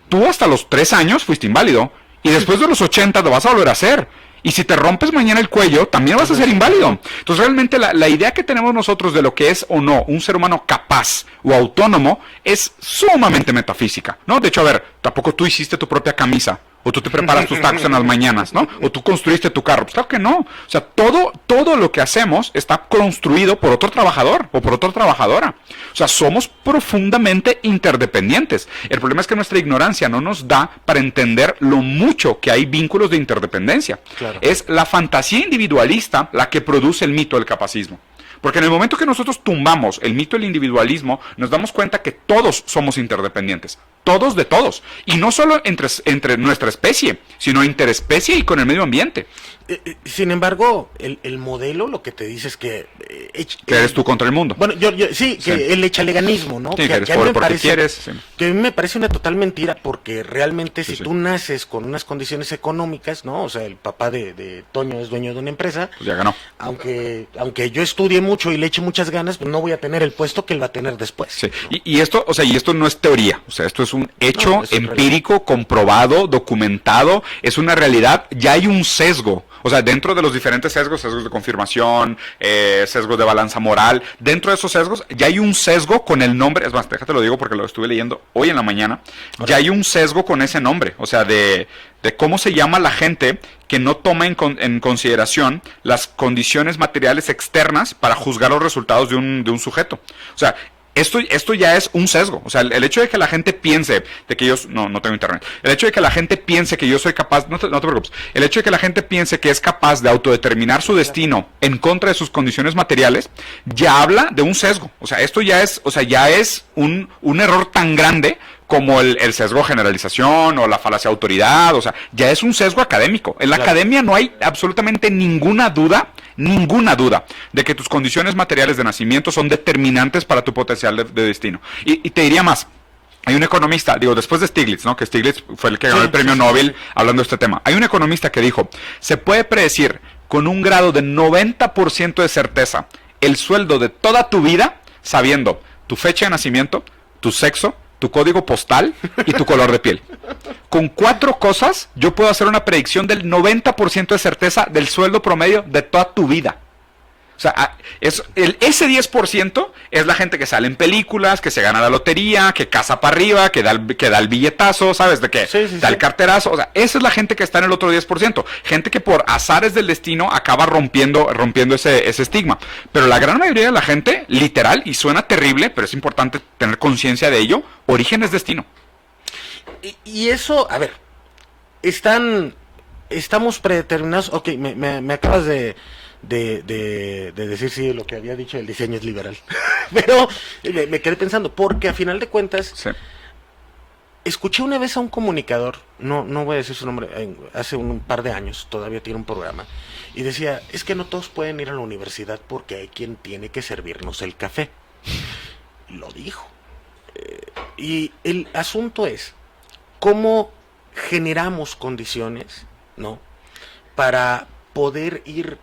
tú hasta los 3 años fuiste inválido y después de los 80 lo vas a volver a hacer. Y si te rompes mañana el cuello, también vas a ser inválido. Entonces, realmente la idea que tenemos nosotros de lo que es o no un ser humano capaz o autónomo es sumamente metafísica, ¿no? De hecho, a ver, tampoco tú hiciste tu propia camisa, o tú te preparas tus tacos en las mañanas, ¿no? O tú construiste tu carro. Pues claro que no. O sea, todo lo que hacemos está construido por otro trabajador o por otra trabajadora. O sea, somos profundamente interdependientes. El problema es que nuestra ignorancia no nos da para entender lo mucho que hay vínculos de interdependencia. Claro. Es la fantasía individualista la que produce el mito del capacismo. Porque en el momento que nosotros tumbamos el mito del individualismo, nos damos cuenta que todos somos interdependientes. Todos de todos. Y no solo entre nuestra especie, sino interespecie y con el medio ambiente. Sin embargo, el modelo lo que te dice es que... que eres tú contra el mundo. Bueno, sí, que el echaleganismo, ¿no? Sí, que eres pobre porque quieres. Sí. Que a mí me parece una total mentira, porque realmente si tú naces con unas condiciones económicas, ¿no? O sea, el papá de Toño es dueño de una empresa. Pues ya ganó. Aunque yo estudie mucho y le eche muchas ganas, pues no voy a tener el puesto que él va a tener después. Sí. Y esto no es teoría. O sea, esto es un hecho empírico, comprobado, documentado. Es una realidad. Ya hay un sesgo. O sea, dentro de los diferentes sesgos de confirmación, sesgos de balanza moral, dentro de esos sesgos ya hay un sesgo con el nombre, es más, déjate lo digo porque lo estuve leyendo hoy en la mañana, ya hay un sesgo con ese nombre, o sea, de cómo se llama la gente que no toma en consideración las condiciones materiales externas para juzgar los resultados de un sujeto. O sea, esto ya es un sesgo. O sea, el hecho de que la gente piense de que yo... No tengo internet. El hecho de que la gente piense que yo soy capaz... No te preocupes. El hecho de que la gente piense que es capaz de autodeterminar su destino en contra de sus condiciones materiales, ya habla de un sesgo. O sea, esto ya es un error tan grande como el sesgo generalización o la falacia de autoridad. O sea, ya es un sesgo académico. En la academia no hay absolutamente ninguna duda de que tus condiciones materiales de nacimiento son determinantes para tu potencial de destino. Y te diría más. Hay un economista, después de Stiglitz, ¿no? Que Stiglitz fue el que ganó el premio Nobel hablando de este tema. Hay un economista que dijo, se puede predecir con un grado de 90% de certeza el sueldo de toda tu vida sabiendo tu fecha de nacimiento, tu sexo, tu código postal y tu color de piel. Con 4 cosas, yo puedo hacer una predicción del 90% de certeza del sueldo promedio de toda tu vida. O sea, ese 10% es la gente que sale en películas, que se gana la lotería, que caza para arriba, que da el billetazo, ¿sabes? De qué? Da el carterazo. O sea, esa es la gente que está en el otro 10%. Gente que por azares del destino acaba rompiendo ese estigma. Pero la gran mayoría de la gente, literal, y suena terrible, pero es importante tener conciencia de ello, origen es destino. Y eso, a ver, estamos predeterminados. Ok, me acabas de decir sí, lo que había dicho, el diseño es liberal. Pero me quedé pensando, porque a final de cuentas, Sí. escuché una vez a un comunicador, no voy a decir su nombre, hace un par de años, todavía tiene un programa, y decía, es que no todos pueden ir a la universidad porque hay quien tiene que servirnos el café. Lo dijo. Y el asunto es, ¿cómo generamos condiciones, ¿no?, para poder ir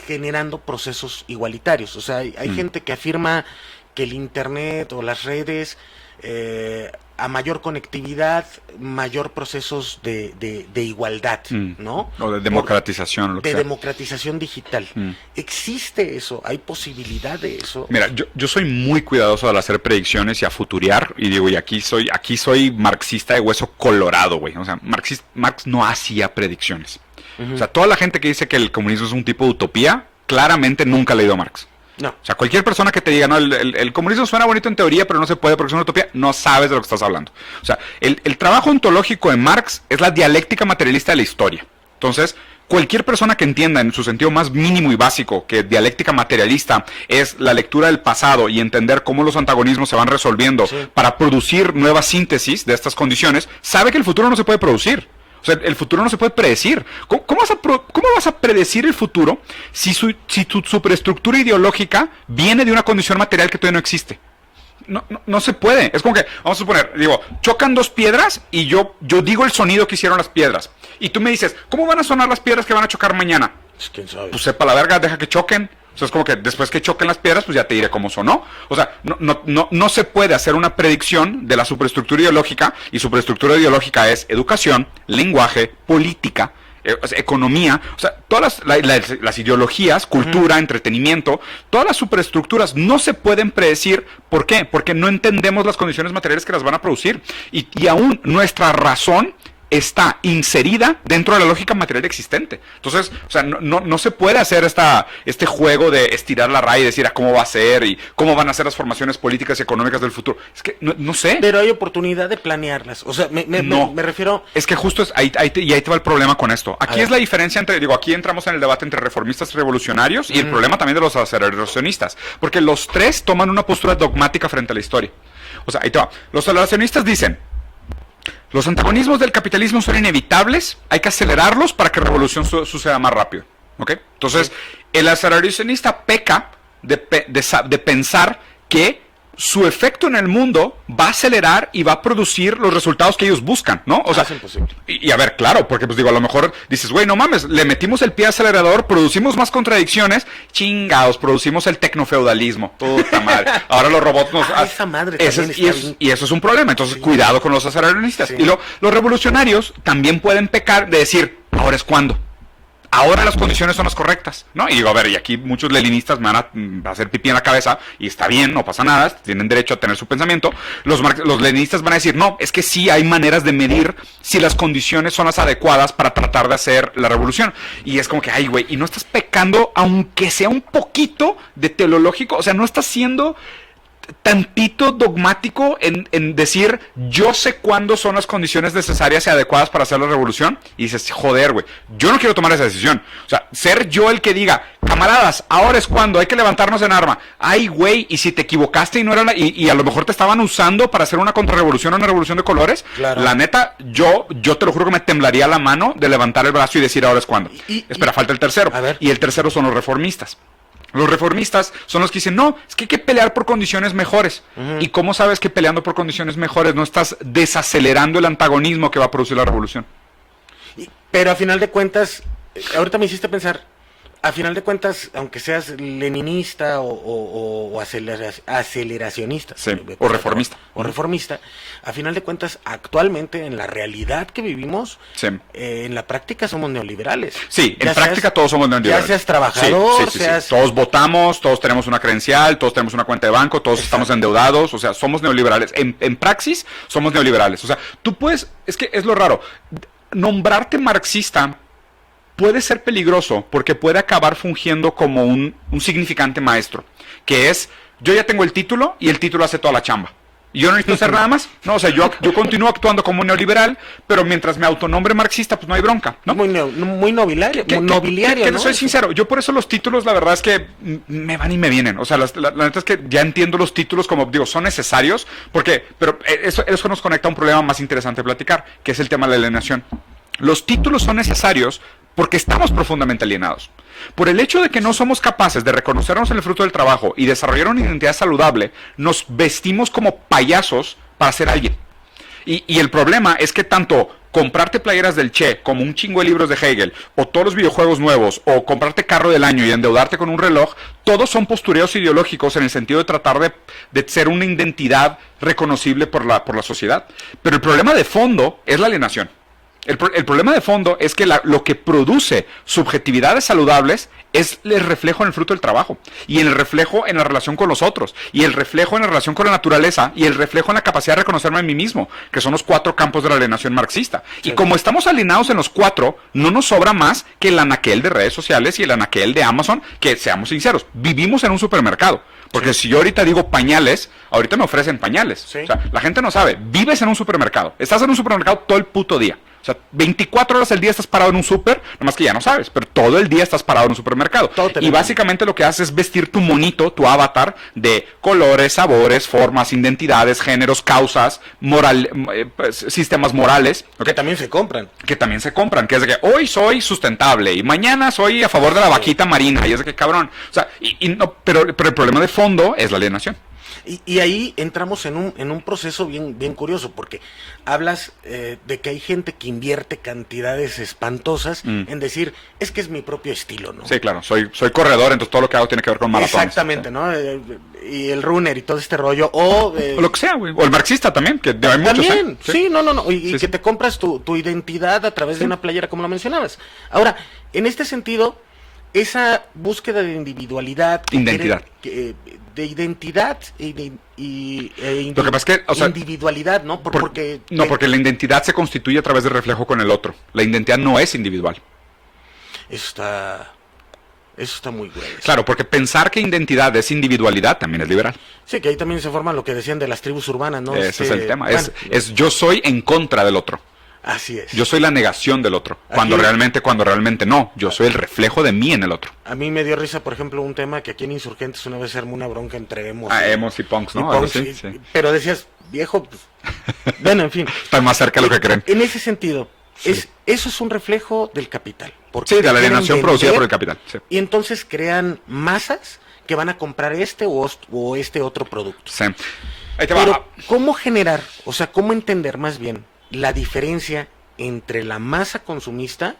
generando procesos igualitarios? O sea, hay gente que afirma que el internet o las redes, a mayor conectividad, mayor procesos de igualdad, ¿no? O de democratización. Lo que de sea. democratización digital. ¿Existe eso? ¿Hay posibilidad de eso? Mira, yo soy muy cuidadoso al hacer predicciones y a futuriar, y digo, y aquí soy marxista de hueso colorado, güey. O sea, Marx no hacía predicciones. O sea, toda la gente que dice que el comunismo es un tipo de utopía, claramente nunca ha leído a Marx. No. O sea, cualquier persona que te diga, no, el comunismo suena bonito en teoría, pero no se puede porque es una utopía, no sabes de lo que estás hablando. O sea, el trabajo ontológico de Marx es la dialéctica materialista de la historia. Entonces, cualquier persona que entienda en su sentido más mínimo y básico que dialéctica materialista es la lectura del pasado y entender cómo los antagonismos se van resolviendo para producir nuevas síntesis de estas condiciones, sabe que el futuro no se puede producir. O sea, el futuro no se puede predecir. ¿Cómo vas a predecir el futuro si tu superestructura ideológica viene de una condición material que todavía no existe? No se puede. Es como que, vamos a suponer, digo, chocan dos piedras y yo digo el sonido que hicieron las piedras. Y tú me dices, ¿cómo van a sonar las piedras que van a chocar mañana? Pues, ¿quién sabe? Pues sepa la verga, deja que choquen. O sea, es como que después que choquen las piedras, pues ya te diré cómo sonó. O sea, no se puede hacer una predicción de la superestructura ideológica, y superestructura ideológica es educación, lenguaje, política, economía. O sea, todas las ideologías, cultura, entretenimiento, todas las superestructuras no se pueden predecir. ¿Por qué? Porque no entendemos las condiciones materiales que las van a producir. Y aún nuestra razón está inserida dentro de la lógica material existente. Entonces, o sea, no se puede hacer este juego de estirar la raya y decir cómo va a ser y cómo van a ser las formaciones políticas y económicas del futuro. Es que no sé. Pero hay oportunidad de planearlas. O sea, me refiero... Es que justo ahí te va el problema con esto. Aquí es la diferencia aquí entramos en el debate entre reformistas y revolucionarios, y el problema también de los aceleracionistas. Porque los tres toman una postura dogmática frente a la historia. O sea, ahí te va. Los aceleracionistas dicen: los antagonismos del capitalismo son inevitables, hay que acelerarlos para que la revolución suceda más rápido. ¿Ok? Entonces, el aceleracionista peca de pensar que su efecto en el mundo va a acelerar y va a producir los resultados que ellos buscan, ¿no? O sea, es imposible. Y a ver, claro, porque pues digo, a lo mejor dices, güey, no mames, le metimos el pie acelerador, producimos más contradicciones, chingados, producimos el tecnofeudalismo, puta madre. Ahora los robots nos... esa madre y eso es un problema, entonces cuidado con los aceleracionistas. Sí. Y los revolucionarios también pueden pecar de decir, ahora es cuando. Ahora las condiciones son las correctas, ¿no? Y digo, a ver, y aquí muchos leninistas me van a hacer pipí en la cabeza, y está bien, no pasa nada, tienen derecho a tener su pensamiento. Los leninistas van a decir, no, es que sí hay maneras de medir si las condiciones son las adecuadas para tratar de hacer la revolución. Y es como que, ay, güey, y no estás pecando, aunque sea un poquito de teleológico, o sea, no estás siendo tantito dogmático en decir, yo sé cuándo son las condiciones necesarias y adecuadas para hacer la revolución, y dices, joder, güey, yo no quiero tomar esa decisión. O sea, ser yo el que diga, camaradas, ahora es cuando hay que levantarnos en arma. Ay, güey, y si te equivocaste y no era y a lo mejor te estaban usando para hacer una contrarrevolución o una revolución de colores, claro. La neta, yo te lo juro que me temblaría la mano de levantar el brazo y decir, ahora es cuando. Espera, falta el tercero. A ver. Y el tercero son los reformistas. Los reformistas son los que dicen, no, es que hay que pelear por condiciones mejores. ¿Y cómo sabes que peleando por condiciones mejores no estás desacelerando el antagonismo que va a producir la revolución? Pero a final de cuentas, ahorita me hiciste pensar, a final de cuentas, aunque seas leninista o aceleracionista, sí, o reformista, a final de cuentas, actualmente en la realidad que vivimos, sí. En la práctica somos neoliberales. Sí, en práctica todos somos neoliberales. Ya seas trabajador, sí. Todos votamos, todos tenemos una credencial, todos tenemos una cuenta de banco, todos estamos endeudados, o sea, somos neoliberales. En praxis somos neoliberales. O sea, tú puedes, es que es lo raro, nombrarte marxista puede ser peligroso porque puede acabar fungiendo como un significante maestro, que es, yo ya tengo el título y el título hace toda la chamba. Y yo no necesito hacer nada más. No, o sea, yo continúo actuando como un neoliberal, pero mientras me autonombre marxista, pues no hay bronca, ¿no? Muy nobiliario, nobiliario, que ¿no? Soy sincero, yo por eso los títulos, la verdad es que me van y me vienen. O sea, la neta es que ya entiendo los títulos como, digo, son necesarios, pero eso nos conecta a un problema más interesante de platicar, que es el tema de la alienación. Los títulos son necesarios porque estamos profundamente alienados. Por el hecho de que no somos capaces de reconocernos en el fruto del trabajo y desarrollar una identidad saludable, nos vestimos como payasos para ser alguien. Y el problema es que tanto comprarte playeras del Che, como un chingo de libros de Hegel, o todos los videojuegos nuevos, o comprarte carro del año y endeudarte con un reloj, todos son postureos ideológicos en el sentido de tratar de ser una identidad reconocible por la sociedad. Pero el problema de fondo es la alienación. El problema de fondo es que lo que produce subjetividades saludables es el reflejo en el fruto del trabajo, y el reflejo en la relación con los otros, y el reflejo en la relación con la naturaleza, y el reflejo en la capacidad de reconocerme a mí mismo, que son los 4 campos de la alienación marxista. Sí. Y como estamos alienados en los 4, no nos sobra más que el anaquel de redes sociales y el anaquel de Amazon, que seamos sinceros, vivimos en un supermercado. Porque si yo ahorita digo pañales, ahorita me ofrecen pañales. Sí. O sea, la gente no sabe, vives en un supermercado, estás en un supermercado todo el puto día. O sea, 24 horas al día estás parado en un súper, nomás que ya no sabes, pero todo el día estás parado en un supermercado. Y básicamente lo que haces es vestir tu monito, tu avatar, de colores, sabores, formas, identidades, géneros, causas, sistemas morales. ¿Okay? Que también se compran. Que es de que hoy soy sustentable y mañana soy a favor de la vaquita marina. Y es de que cabrón. O sea, pero el problema de fondo es la alienación. Y ahí entramos en un proceso bien curioso, porque hablas de que hay gente que invierte cantidades espantosas en decir, es que es mi propio estilo, ¿no? Sí, claro, soy corredor, entonces todo lo que hago tiene que ver con maratones. Exactamente, sí. ¿No? Y el runner y todo este rollo, o lo que sea, güey, o el marxista también, que hay muchos. También, sí, no, y que te compras tu identidad a través de una playera, como lo mencionabas. Ahora, en este sentido, esa búsqueda de individualidad... Identidad. De identidad lo que pasa es que, o sea, individualidad, ¿no? Porque la identidad se constituye a través del reflejo con el otro. La identidad no es individual. Eso está muy bueno. Claro, porque pensar que identidad es individualidad también es liberal. Sí, que ahí también se forma lo que decían de las tribus urbanas, ¿no? Ese es el tema. Bueno, es yo soy en contra del otro. Así es. Yo soy la negación del otro, cuando realmente no. Yo soy el reflejo de mí en el otro. A mí me dio risa, por ejemplo, un tema que aquí en Insurgentes una vez se armó una bronca entre emos. Emos y punks, ¿no? Sí. Pero decías, viejo, pues, bueno, en fin. Están más cerca de lo que creen. En ese sentido, eso es un reflejo del capital. Sí, de la alienación producida por el capital. Sí. Y entonces crean masas que van a comprar este o este otro producto. Sí. Ahí te va. Pero, ¿cómo generar, o sea, cómo entender más bien la diferencia entre la masa consumista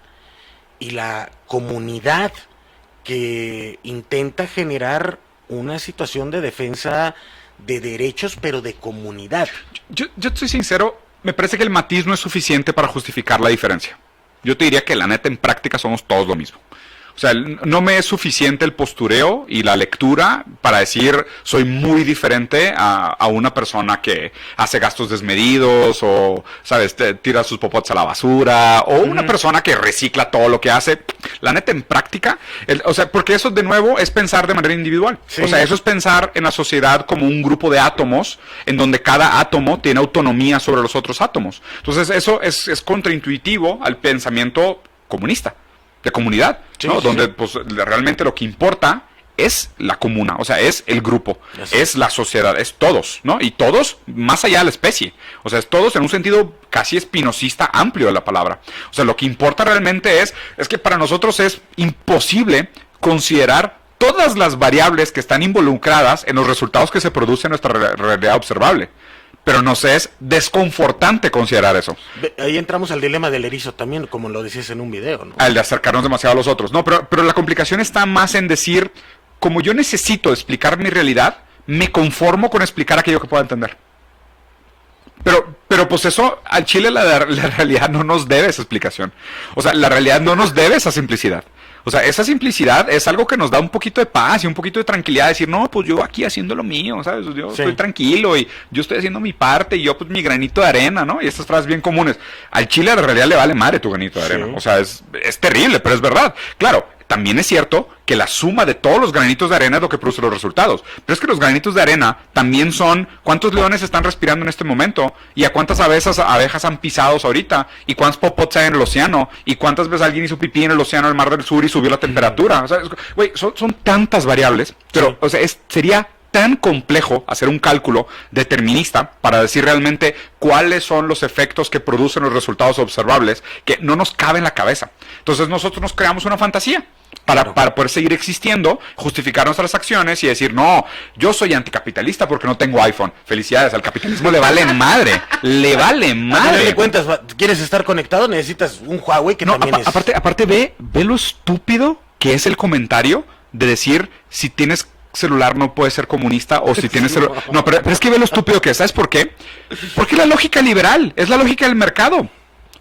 y la comunidad que intenta generar una situación de defensa de derechos, pero de comunidad? Yo estoy sincero, me parece que el matiz no es suficiente para justificar la diferencia. Yo te diría que la neta en práctica somos todos lo mismo. O sea, no me es suficiente el postureo y la lectura para decir soy muy diferente a una persona que hace gastos desmedidos o, ¿sabes?, tira sus popotes a la basura, o una persona que recicla todo lo que hace. La neta, en práctica, o sea, porque eso de nuevo es pensar de manera individual. Sí. O sea, eso es pensar en la sociedad como un grupo de átomos en donde cada átomo tiene autonomía sobre los otros átomos. Entonces, eso es contraintuitivo al pensamiento comunista, de comunidad, sí, ¿no? Sí. Donde pues realmente lo que importa es la comuna, o sea, es el grupo, es la sociedad, es todos, ¿no? Y todos más allá de la especie, o sea, es todos en un sentido casi espinosista amplio de la palabra. O sea, lo que importa realmente es que para nosotros es imposible considerar todas las variables que están involucradas en los resultados que se producen en nuestra realidad observable. Pero nos es desconfortante considerar eso. Ahí entramos al dilema del erizo también, como lo decías en un video, ¿no? Al de acercarnos demasiado a los otros. No, pero la complicación está más en decir, como yo necesito explicar mi realidad, me conformo con explicar aquello que pueda entender. Pero pues eso, al Chile la realidad no nos debe esa explicación. O sea, la realidad no nos debe esa simplicidad. O sea, esa simplicidad es algo que nos da un poquito de paz y un poquito de tranquilidad. Decir, no, pues yo aquí haciendo lo mío, ¿sabes? Yo estoy tranquilo y yo estoy haciendo mi parte y yo pues mi granito de arena, ¿no? Y estas frases bien comunes. Al Chile a la realidad le vale madre tu granito de arena. O sea, es terrible, pero es verdad. Claro, también es cierto que la suma de todos los granitos de arena es lo que produce los resultados. Pero es que los granitos de arena también son cuántos leones están respirando en este momento, y a cuántas abejas han pisado ahorita, y cuántos popots hay en el océano, y cuántas veces alguien hizo pipí en el océano del Mar del Sur y subió la temperatura. O sea, güey, son tantas variables, pero o sea, sería tan complejo hacer un cálculo determinista para decir realmente cuáles son los efectos que producen los resultados observables, que no nos cabe en la cabeza. Entonces nosotros nos creamos una fantasía para poder seguir existiendo, justificar nuestras acciones y decir, no, yo soy anticapitalista porque no tengo iPhone. Felicidades, al capitalismo le vale madre, le vale madre. A fin de cuentas, ¿quieres estar conectado? Necesitas un Huawei que también es... Aparte ve lo estúpido que es el comentario de decir, si tienes celular no puede ser comunista, o si tienes celular... No, pero es que ve lo estúpido que es. ¿Sabes por qué? Porque la lógica liberal es la lógica del mercado.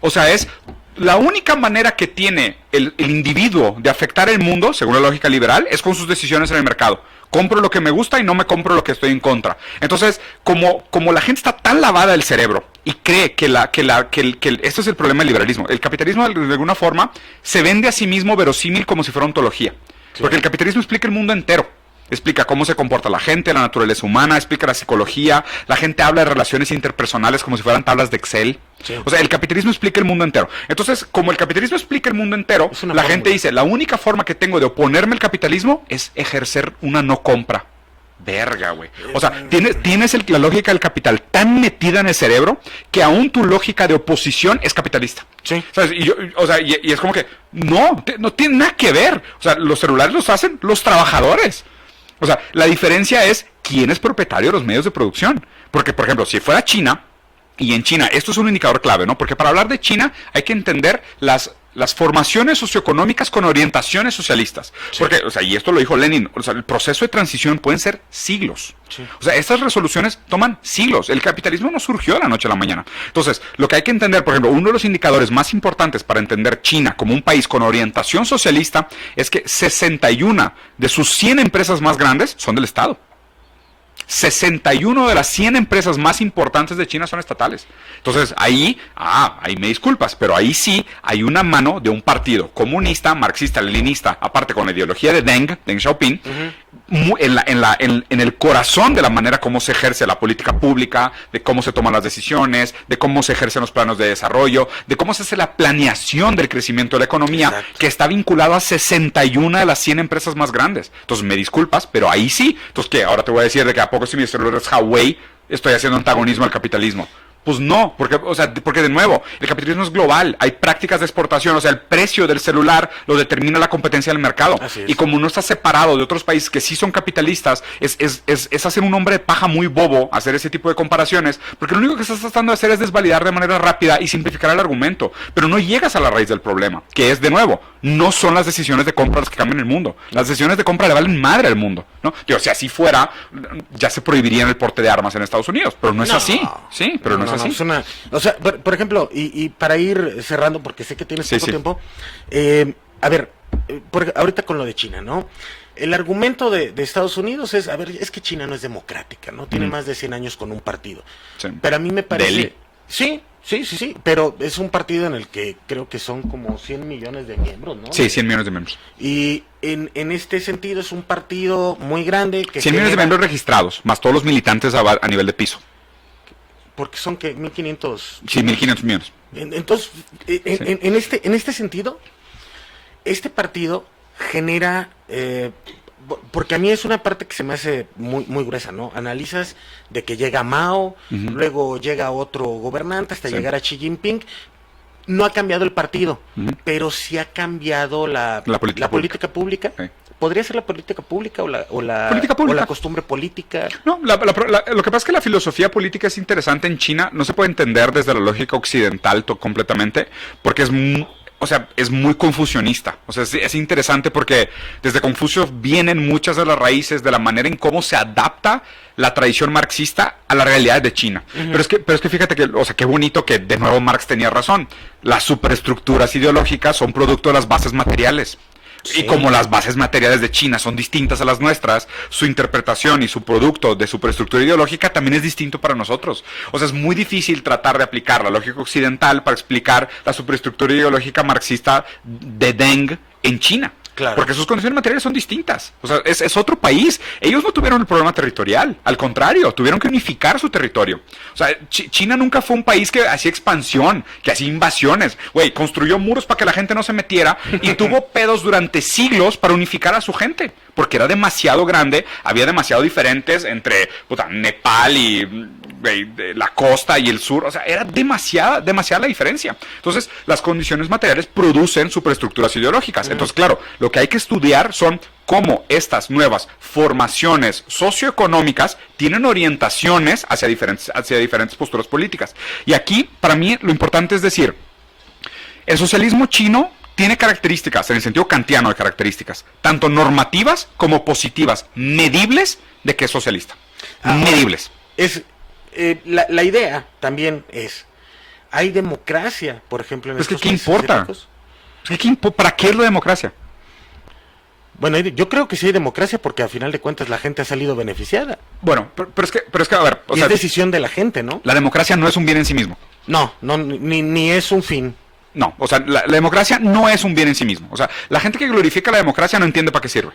O sea, es la única manera que tiene el individuo de afectar el mundo, según la lógica liberal, es con sus decisiones en el mercado. Compro lo que me gusta y no me compro lo que estoy en contra. Entonces, como la gente está tan lavada del cerebro y cree que esto es el problema del liberalismo. El capitalismo, de alguna forma, se vende a sí mismo verosímil como si fuera ontología. Sí. Porque el capitalismo explica el mundo entero. Explica cómo se comporta la gente, la naturaleza humana, explica la psicología, la gente habla de relaciones interpersonales como si fueran tablas de Excel. Sí. O sea, el capitalismo explica el mundo entero. Entonces, como el capitalismo explica el mundo entero, la gente dice, la única forma que tengo de oponerme al capitalismo es ejercer una no compra. Verga, güey. O sea, tienes la lógica del capital tan metida en el cerebro que aún tu lógica de oposición es capitalista. Sí. ¿Sabes? Y es como que, no tiene nada que ver. O sea, los celulares los hacen los trabajadores. O sea, la diferencia es quién es propietario de los medios de producción. Porque, por ejemplo, si fuera China, y en China, esto es un indicador clave, ¿no? Porque para hablar de China hay que entender las formaciones socioeconómicas con orientaciones socialistas. Sí. Porque, o sea, y esto lo dijo Lenin, o sea, el proceso de transición pueden ser siglos. Sí. O sea, estas resoluciones toman siglos. El capitalismo no surgió de la noche a la mañana. Entonces, lo que hay que entender, por ejemplo, uno de los indicadores más importantes para entender China como un país con orientación socialista es que 61 de sus 100 empresas más grandes son del Estado. 61 de las 100 empresas más importantes de China son estatales. Entonces, ahí me disculpas, pero ahí sí hay una mano de un partido comunista, marxista, leninista, aparte con la ideología de Deng Xiaoping, en el corazón de la manera como se ejerce la política pública, de cómo se toman las decisiones, de cómo se ejercen los planos de desarrollo, de cómo se hace la planeación del crecimiento de la economía. Exacto. Que está vinculado a 61 de las 100 empresas más grandes. Entonces, me disculpas, pero ahí sí. Entonces, ¿qué? Ahora te voy a decir de que a poco si mi celular es Huawei, estoy haciendo antagonismo al capitalismo. Pues no, porque de nuevo, el capitalismo es global, hay prácticas de exportación, o sea, el precio del celular lo determina la competencia del mercado. Y como no está separado de otros países que sí son capitalistas, es hacer un hombre de paja muy bobo hacer ese tipo de comparaciones, porque lo único que estás tratando de hacer es desvalidar de manera rápida y simplificar el argumento, pero no llegas a la raíz del problema, que es, de nuevo, no son las decisiones de compra las que cambian el mundo. Las decisiones de compra le valen madre al mundo, ¿no? Digo, si así fuera, ya se prohibiría el porte de armas en Estados Unidos, pero no es así. Sí, pero no es así. O sea, por ejemplo, y para ir cerrando, porque sé que tienes poco tiempo, a ver, ahorita con lo de China, ¿no? El argumento de Estados Unidos es, a ver, es que China no es democrática, ¿no? Tiene más de 100 años con un partido. Sí. Pero a mí me parece... Delhi. Sí, pero es un partido en el que creo que son como 100 millones de miembros, ¿no? Sí, 100 millones de miembros. Y en este sentido es un partido muy grande que 100 millones de miembros registrados, más todos los militantes a nivel de piso. Porque son que 1.500... Sí, 1.500 millones. Entonces, en este sentido, este partido genera... porque a mí es una parte que se me hace muy, muy gruesa, ¿no? Analizas de que llega Mao, luego llega otro gobernante hasta llegar a Xi Jinping. No ha cambiado el partido, pero sí ha cambiado la política pública. Sí. ¿Podría ser la política pública o la costumbre política? No, lo que pasa es que la filosofía política es interesante en China. No se puede entender desde la lógica occidental completamente, porque es muy confucionista. O sea, es interesante porque desde Confucio vienen muchas de las raíces de la manera en cómo se adapta la tradición marxista a la realidad de China. Pero es que fíjate que, o sea, qué bonito que de nuevo Marx tenía razón. Las superestructuras ideológicas son producto de las bases materiales. Sí. Y como las bases materiales de China son distintas a las nuestras, su interpretación y su producto de superestructura ideológica también es distinto para nosotros. O sea, es muy difícil tratar de aplicar la lógica occidental para explicar la superestructura ideológica marxista de Deng en China. Claro. Porque sus condiciones materiales son distintas. O sea, es otro país. Ellos no tuvieron el problema territorial. Al contrario, tuvieron que unificar su territorio. O sea, China nunca fue un país que hacía expansión, que hacía invasiones. Güey, construyó muros para que la gente no se metiera y tuvo pedos durante siglos para unificar a su gente. Porque era demasiado grande, había demasiado diferentes entre Nepal y la costa y el sur. O sea, era demasiada la diferencia. Entonces, las condiciones materiales producen superestructuras ideológicas. Entonces, claro, lo que hay que estudiar son cómo estas nuevas formaciones socioeconómicas tienen orientaciones hacia diferentes posturas políticas. Y aquí, para mí, lo importante es decir, el socialismo chino tiene características, en el sentido kantiano de características, tanto normativas como positivas, medibles de que es socialista. Medibles. La idea también es, hay democracia, por ejemplo, en estos ¿qué importa? ¿Para qué es la democracia? Bueno, yo creo que sí hay democracia porque al final de cuentas la gente ha salido beneficiada. Bueno, pero es que a ver, es decisión de la gente, ¿no? La democracia no es un bien en sí mismo. No, ni es un fin. No, o sea, la democracia no es un bien en sí mismo. O sea, la gente que glorifica la democracia no entiende para qué sirve.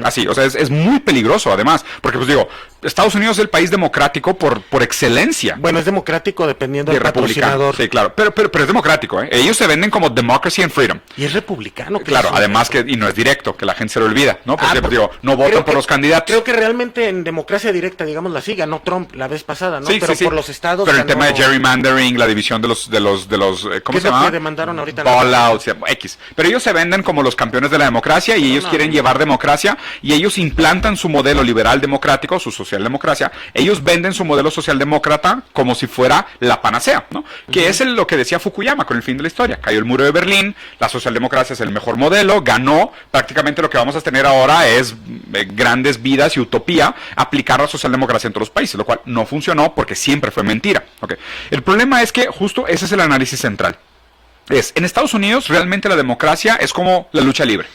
Así, o sea, es muy peligroso además, porque pues digo, Estados Unidos es el país democrático por excelencia. Bueno, es democrático dependiendo del patrocinador. Sí, claro, pero es democrático, ¿eh? Ellos se venden como democracy and freedom. Y es republicano. Claro, además y no es directo, que la gente se lo olvida, ¿no? Porque pues, digo, no votan por los candidatos. Creo que realmente en democracia directa, digamos así, ganó Trump la vez pasada, ¿no? Sí, pero sí. por los estados. Pero el tema de gerrymandering, la división de los ¿cómo se llama? Que demandaron ahorita. Fallouts, X. Pero ellos se venden como los campeones de la democracia y ellos quieren llevar democracia y ellos implantan su modelo liberal democrático, su socialdemocracia. Ellos venden su modelo socialdemócrata como si fuera la panacea, ¿no? Que es lo que decía Fukuyama con el fin de la historia. Cayó el muro de Berlín, la socialdemocracia es el mejor modelo, ganó. Prácticamente lo que vamos a tener ahora es grandes vidas y utopía, aplicar la socialdemocracia en todos los países, lo cual no funcionó porque siempre fue mentira. ¿Okay? El problema es que justo ese es el análisis central. En Estados Unidos realmente la democracia es como la lucha libre.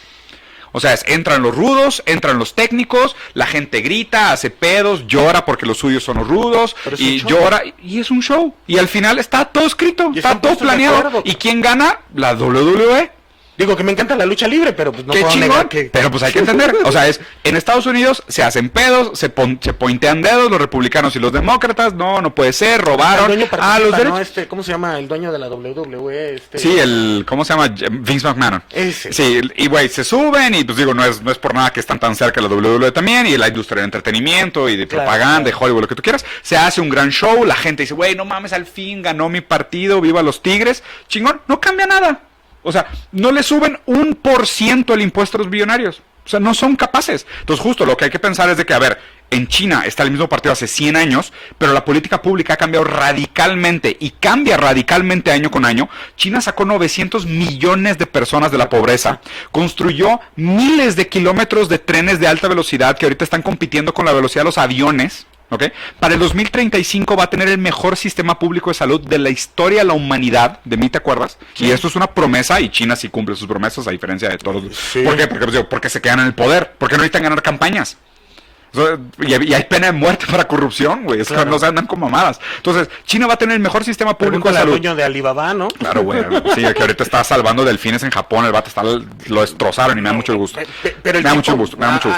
O sea, entran los rudos, entran los técnicos, la gente grita, hace pedos, llora porque los suyos son los rudos, y llora, y es un show. Y al final está todo escrito, está todo planeado. ¿Y quién gana? La WWE. Digo que me encanta la lucha libre, pero pues no puedo negar que... Pero pues hay que entender, o sea, en Estados Unidos se hacen pedos, se pointean dedos los republicanos y los demócratas, no puede ser, robaron los derechos. ¿no? ¿Cómo se llama el dueño de la WWE? Sí, ¿cómo se llama? Vince McMahon. Ese. Sí, y güey, se suben y pues digo, no es por nada que están tan cerca de la WWE también, y la industria del entretenimiento y de propaganda, de Hollywood, lo que tú quieras. Se hace un gran show, la gente dice, güey, no mames, al fin ganó mi partido, viva los Tigres, chingón, no cambia nada. O sea, no le suben 1% el impuesto a los billonarios. O sea, no son capaces. Entonces, justo lo que hay que pensar es de que, a ver, en China está el mismo partido hace 100 años, pero la política pública ha cambiado radicalmente y cambia radicalmente año con año. China sacó 900 millones de personas de la pobreza, construyó miles de kilómetros de trenes de alta velocidad que ahorita están compitiendo con la velocidad de los aviones. ¿Okay? Para el 2035 va a tener el mejor sistema público de salud de la historia de la humanidad. ¿De mí te acuerdas? Sí. Y esto es una promesa y China sí cumple sus promesas a diferencia de todos. Sí. ¿Por qué? Porque se quedan en el poder. Porque no necesitan ganar campañas. Y hay pena de muerte para corrupción, güey. Claro. No se andan con mamadas. Entonces, China va a tener el mejor sistema público de salud. El dueño de Alibaba, ¿no? Claro, güey. Sí, que ahorita está salvando delfines en Japón. El vato lo destrozaron y me da mucho gusto. Pero me da mucho gusto.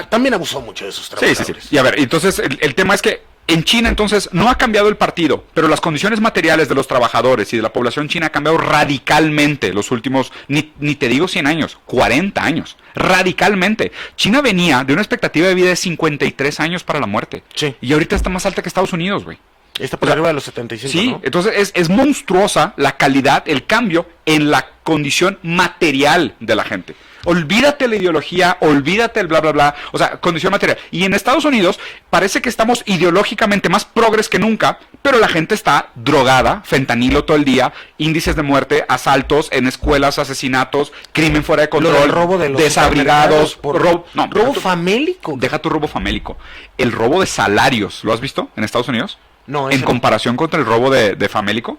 También abusó mucho de sus trabajadores. Sí. Y a ver, entonces, el tema es que en China, entonces, no ha cambiado el partido, pero las condiciones materiales de los trabajadores y de la población china han cambiado radicalmente los últimos, ni te digo 100 años, 40 años. Radicalmente. China venía de una expectativa de vida de 53 años para la muerte. Sí. Y ahorita está más alta que Estados Unidos, güey. Está por arriba de los 75, sí, ¿no? Entonces es monstruosa la calidad, el cambio en la condición material de la gente. Olvídate la ideología, olvídate el bla, bla, bla. O sea, condición material. Y en Estados Unidos parece que estamos ideológicamente más progres que nunca, pero la gente está drogada, fentanilo todo el día, índices de muerte, asaltos en escuelas, asesinatos, crimen fuera de control, robo de los desabrigados, robo famélico. Deja tu robo famélico. El robo de salarios, ¿lo has visto en Estados Unidos? No, en comparación contra el robo de famélico,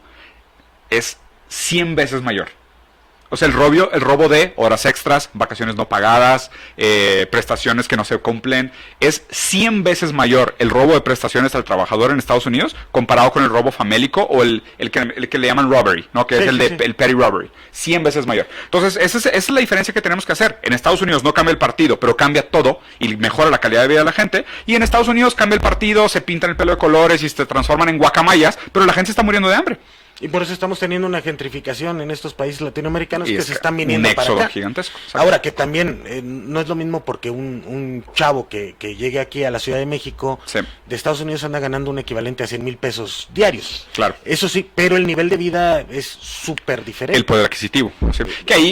es 100 veces mayor. O sea, el robo de horas extras, vacaciones no pagadas, prestaciones que no se cumplen, es 100 veces mayor el robo de prestaciones al trabajador en Estados Unidos comparado con el robo famélico o el que le llaman robbery, ¿no? Que es el petty robbery. 100 veces mayor. Entonces, esa es la diferencia que tenemos que hacer. En Estados Unidos no cambia el partido, pero cambia todo y mejora la calidad de vida de la gente. Y en Estados Unidos cambia el partido, se pintan el pelo de colores y se transforman en guacamayas, pero la gente se está muriendo de hambre. Y por eso estamos teniendo una gentrificación en estos países latinoamericanos que se están un viniendo para éxodo acá. gigantesco. Ahora que también no es lo mismo porque un chavo que llegue aquí a la Ciudad de México, Sí. de Estados Unidos anda ganando un equivalente a 100,000 pesos diarios. Claro. Eso sí, pero el nivel de vida es súper diferente. El poder adquisitivo. ¿Sí?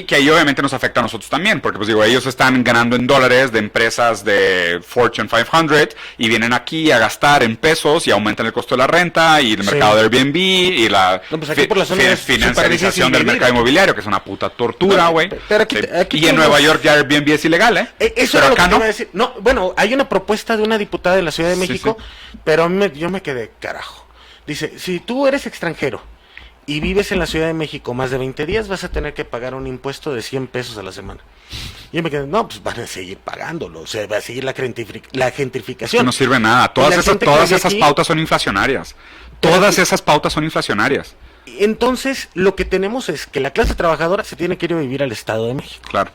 Que ahí obviamente nos afecta a nosotros también, porque pues digo, ellos están ganando en dólares de empresas de Fortune 500 y vienen aquí a gastar en pesos y aumentan el costo de la renta y el mercado de Airbnb y la No, pues aquí por la zona es financiarización súper del difícil mercado vivir. inmobiliario, que es una puta tortura, güey. Pero aquí Sí. aquí Y en tenemos- Nueva York ya Airbnb es ilegal, ¿eh? Eso Pero era lo que acá te no. iba a decir. No, bueno, hay una propuesta de una diputada de la Ciudad de Sí, México, pero yo me quedé, carajo. Dice, si tú eres extranjero y vives en la Ciudad de México más de 20 días, vas a tener que pagar un impuesto de 100 pesos a la semana. Y yo me quedé, no, pues van a seguir pagándolo, o sea, va a seguir la gentrificación. Que no sirve nada. Y la gente que Todas vive esas aquí- pautas son inflacionarias. Pero Todas aquí- esas pautas son inflacionarias. Entonces, lo que tenemos es que la clase trabajadora se tiene que ir a vivir al Estado de México. Claro.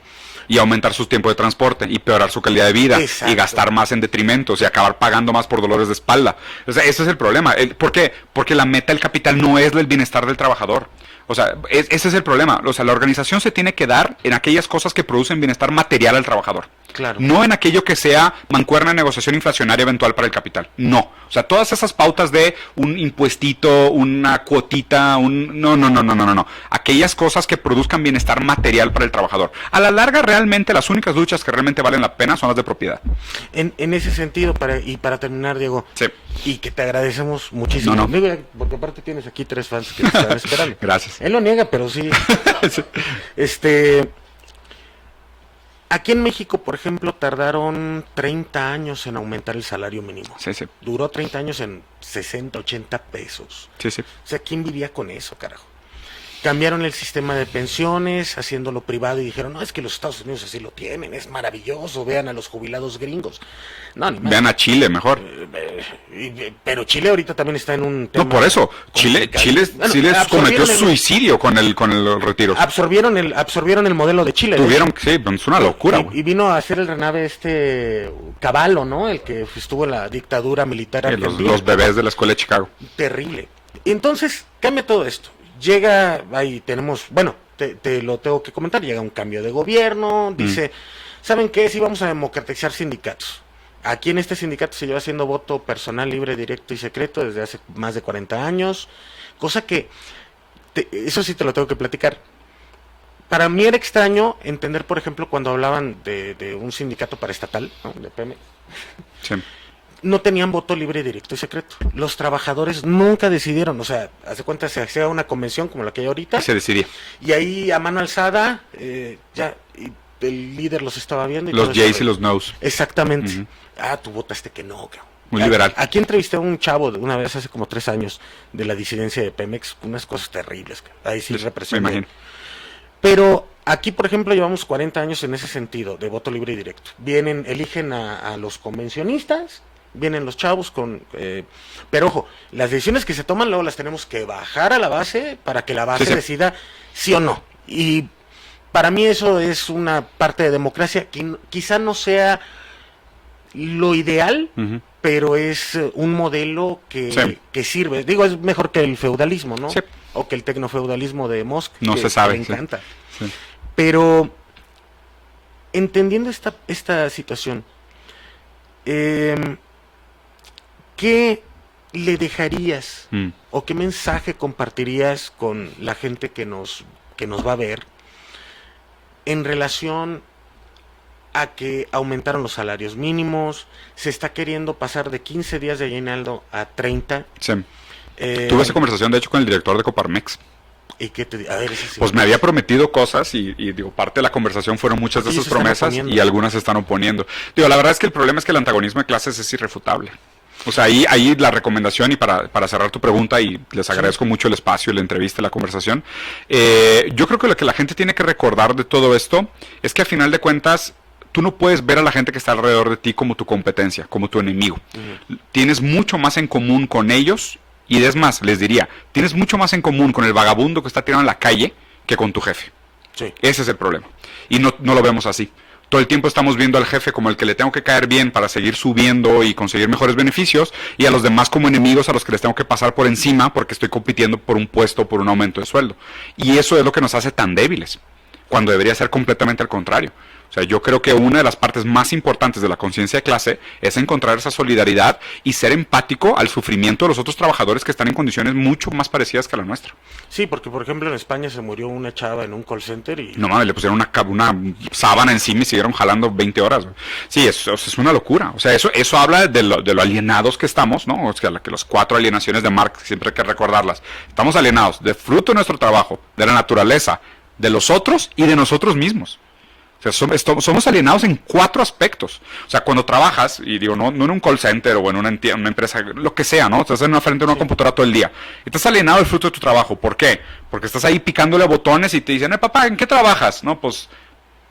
Y aumentar sus tiempos de transporte y peorar su calidad de vida Exacto. y gastar más en detrimentos y acabar pagando más por dolores de espalda. O sea, ese es el problema. ¿Por qué? Porque la meta del capital no es el bienestar del trabajador. O sea, ese es el problema. O sea, la organización se tiene que dar en aquellas cosas que producen bienestar material al trabajador. Claro. No en aquello que sea mancuerna de negociación inflacionaria eventual para el capital. No. O sea, todas esas pautas de un impuestito, una cuotita, No. Aquellas cosas que produzcan bienestar material para el trabajador. A la larga, realmente, las únicas luchas que realmente valen la pena son las de propiedad. En ese sentido, para terminar, Diego, Sí. y que te agradecemos muchísimo. No. Digo, porque aparte tienes aquí 3 fans que te están esperando. Gracias. Él lo niega, pero sí. Sí. Aquí en México, por ejemplo, tardaron 30 años en aumentar el salario mínimo. Sí. Duró 30 años en 60, 80 pesos. Sí. O sea, ¿quién vivía con eso, carajo? Cambiaron el sistema de pensiones, haciéndolo privado, y dijeron, no, es que los Estados Unidos así lo tienen, es maravilloso, vean a los jubilados gringos. No, ni más. Vean a Chile mejor. Pero Chile ahorita también está en un tema No, por eso. Chile complicado. cometió absorbieron suicidio con el retiro. absorbieron el modelo de Chile. Tuvieron, sí, es una locura, y güey. vino a hacer el renave Cavallo, ¿no? El que estuvo en la dictadura militar argentina. Los bebés de la escuela de Chicago. Terrible. Entonces, cambia todo esto. Llega, ahí tenemos, bueno, te lo tengo que comentar, llega un cambio de gobierno, dice, ¿saben qué? Sí, vamos a democratizar sindicatos. Aquí en este sindicato se lleva haciendo voto personal, libre, directo y secreto desde hace más de 40 años, cosa que, eso sí te lo tengo que platicar. Para mí era extraño entender, por ejemplo, cuando hablaban de un sindicato paraestatal, ¿no? De Pemex. Sí. No tenían voto libre, directo y secreto. Los trabajadores nunca decidieron, o sea, hace cuenta se hacía una convención como la que hay ahorita, Y se decidía. y ahí a mano alzada, ya, y el líder los estaba viendo. Y Los todo Jays eso. y los No's. Exactamente. Ujú. Tú votaste que no, cabrón. Muy liberal. Aquí entrevisté a un chavo una vez hace como 3 años de la disidencia de Pemex, unas cosas terribles. Ahí sí Me represión. imagino. Pero aquí, por ejemplo, llevamos 40 años en ese sentido, de voto libre y directo. Eligen a los convencionistas, vienen los chavos pero ojo, las decisiones que se toman luego las tenemos que bajar a la base para que la base Sí. decida sí o no. Y para mí eso es una parte de democracia que quizá no sea lo ideal, Ujú. pero es un modelo Sí. que sirve. Digo, es mejor que el feudalismo, ¿no? Sí. O que el tecnofeudalismo de Musk. No que se sabe, me sí. encanta. Sí. Pero, entendiendo esta situación, ¿qué le dejarías Mm. o qué mensaje compartirías con la gente que nos va a ver en relación a que aumentaron los salarios mínimos, se está queriendo pasar de 15 días de aguinaldo a 30? Sí. eh, Tuve esa conversación, de hecho, con el director de Coparmex. ¿Y qué te a ver, ese sí. Pues me había prometido cosas y digo, parte de la conversación fueron muchas de Ellos esas se están promesas oponiendo. y algunas se están oponiendo. Digo, la verdad es que el problema es que el antagonismo de clases es irrefutable. O sea, ahí la recomendación, y para cerrar tu pregunta, y les agradezco mucho el espacio, la entrevista, la conversación, yo creo que lo que la gente tiene que recordar de todo esto es que a final de cuentas, tú no puedes ver a la gente que está alrededor de ti como tu competencia, como tu enemigo. Tienes mucho más en común con ellos, y es más, les diría, tienes mucho más en común con el vagabundo que está tirado en la calle que con tu jefe. Sí. Ese es el problema. Y no lo vemos así. Todo el tiempo estamos viendo al jefe como el que le tengo que caer bien para seguir subiendo y conseguir mejores beneficios, y a los demás como enemigos a los que les tengo que pasar por encima porque estoy compitiendo por un puesto, por un aumento de sueldo. Y eso es lo que nos hace tan débiles, cuando debería ser completamente al contrario. O sea, yo creo que una de las partes más importantes de la conciencia de clase es encontrar esa solidaridad y ser empático al sufrimiento de los otros trabajadores que están en condiciones mucho más parecidas que la nuestra. Sí, porque por ejemplo en España se murió una chava en un call center y... No mames, le pusieron una sábana encima y siguieron jalando 20 horas. Sí, eso es una locura. O sea, eso habla de lo alienados que estamos, ¿no? O sea, que las 4 alienaciones de Marx, siempre hay que recordarlas. Estamos alienados de fruto de nuestro trabajo, de la naturaleza, de los otros y de nosotros mismos. O sea, somos alienados en 4 aspectos. O sea, cuando trabajas, y digo, no en un call center o en una empresa, lo que sea, ¿no? Estás frente a una computadora todo el día. Estás alienado del fruto de tu trabajo. ¿Por qué? Porque estás ahí picándole botones y te dicen, papá, ¿en qué trabajas? No, pues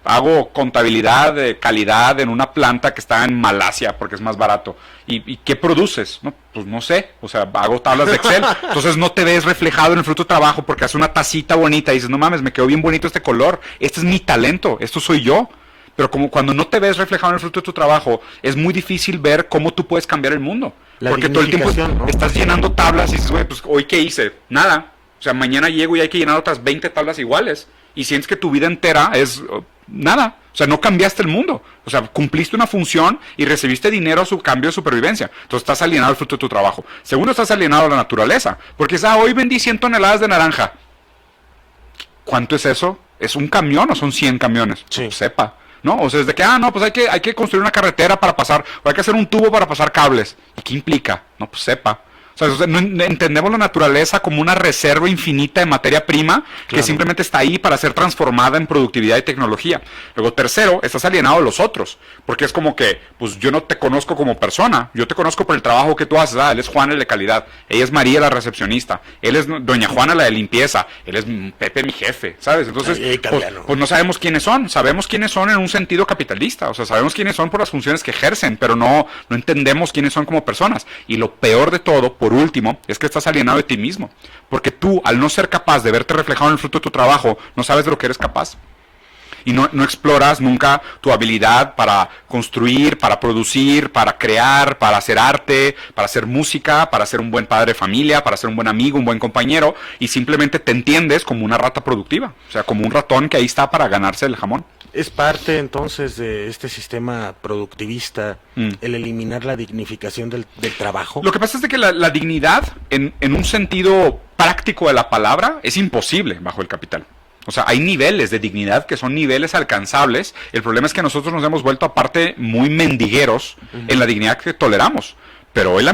hago contabilidad de calidad en una planta que está en Malasia porque es más barato. ¿Y qué produces? No, pues no sé, o sea, hago tablas de Excel. Entonces no te ves reflejado en el fruto de trabajo porque haces una tacita bonita y dices, no mames, me quedó bien bonito este color, este es mi talento, esto soy yo. Pero como cuando no te ves reflejado en el fruto de tu trabajo, es muy difícil ver cómo tú puedes cambiar el mundo. Porque todo el tiempo estás llenando tablas y dices, güey, pues hoy qué hice, nada. O sea, mañana llego y hay que llenar otras 20 tablas iguales. Y sientes que tu vida entera es nada. O sea, no cambiaste el mundo. O sea, cumpliste una función y recibiste dinero a su cambio de supervivencia. Entonces estás alienado al fruto de tu trabajo. Segundo, estás alienado a la naturaleza. Porque hoy vendí 100 toneladas de naranja. ¿Cuánto es eso? ¿Es un camión o son 100 camiones? Sí. Pues sepa. ¿No? O sea, es de que, no, pues hay que construir una carretera para pasar, o hay que hacer un tubo para pasar cables. ¿Y qué implica? No, pues sepa. O sea, no entendemos la naturaleza como una reserva infinita de materia prima que simplemente está ahí para ser transformada en productividad y tecnología. Luego, tercero, estás alienado de los otros, porque es como que, pues yo no te conozco como persona, yo te conozco por el trabajo que tú haces. Él es Juan, el de calidad, ella es María, la recepcionista, él es doña Juana, la de limpieza, él es Pepe, mi jefe, ¿sabes? Entonces, pues no sabemos quiénes son en un sentido capitalista, o sea, sabemos quiénes son por las funciones que ejercen, pero no entendemos quiénes son como personas. Y lo peor de todo, por último, es que estás alienado de ti mismo, porque tú, al no ser capaz de verte reflejado en el fruto de tu trabajo, no sabes de lo que eres capaz. Y no exploras nunca tu habilidad para construir, para producir, para crear, para hacer arte, para hacer música, para ser un buen padre de familia, para ser un buen amigo, un buen compañero, y simplemente te entiendes como una rata productiva, o sea, como un ratón que ahí está para ganarse el jamón. ¿Es parte entonces de este sistema productivista el eliminar la dignificación del trabajo? Lo que pasa es de que la dignidad, en un sentido práctico de la palabra, es imposible bajo el capital. O sea, hay niveles de dignidad que son niveles alcanzables. El problema es que nosotros nos hemos vuelto aparte muy mendigueros en la dignidad que toleramos. Pero hoy la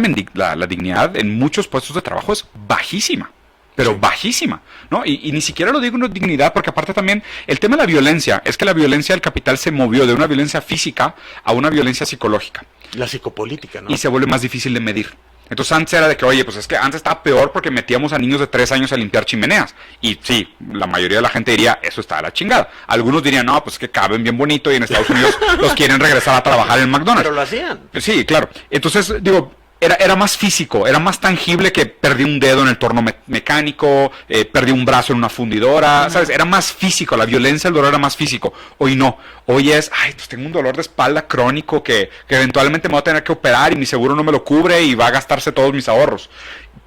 dignidad en muchos puestos de trabajo es bajísima. Pero bajísima, ¿no? Y ni siquiera lo digo una dignidad, porque aparte también el tema de la violencia es que la violencia del capital se movió de una violencia física a una violencia psicológica. La psicopolítica, ¿no? Y se vuelve más difícil de medir. Entonces antes era de que, oye, pues es que antes estaba peor porque metíamos a niños de 3 años a limpiar chimeneas. Y sí, la mayoría de la gente diría, eso está a la chingada. Algunos dirían, no, pues es que caben bien bonito y en Estados Unidos los quieren regresar a trabajar en McDonald's. Pero lo hacían. Sí, claro. Entonces, digo, era más físico, era más tangible que perdí un dedo en el torno mecánico, perdí un brazo en una fundidora, ¿sabes? Era más físico, la violencia, el dolor era más físico. Hoy no, hoy es, pues tengo un dolor de espalda crónico que eventualmente me voy a tener que operar y mi seguro no me lo cubre y va a gastarse todos mis ahorros.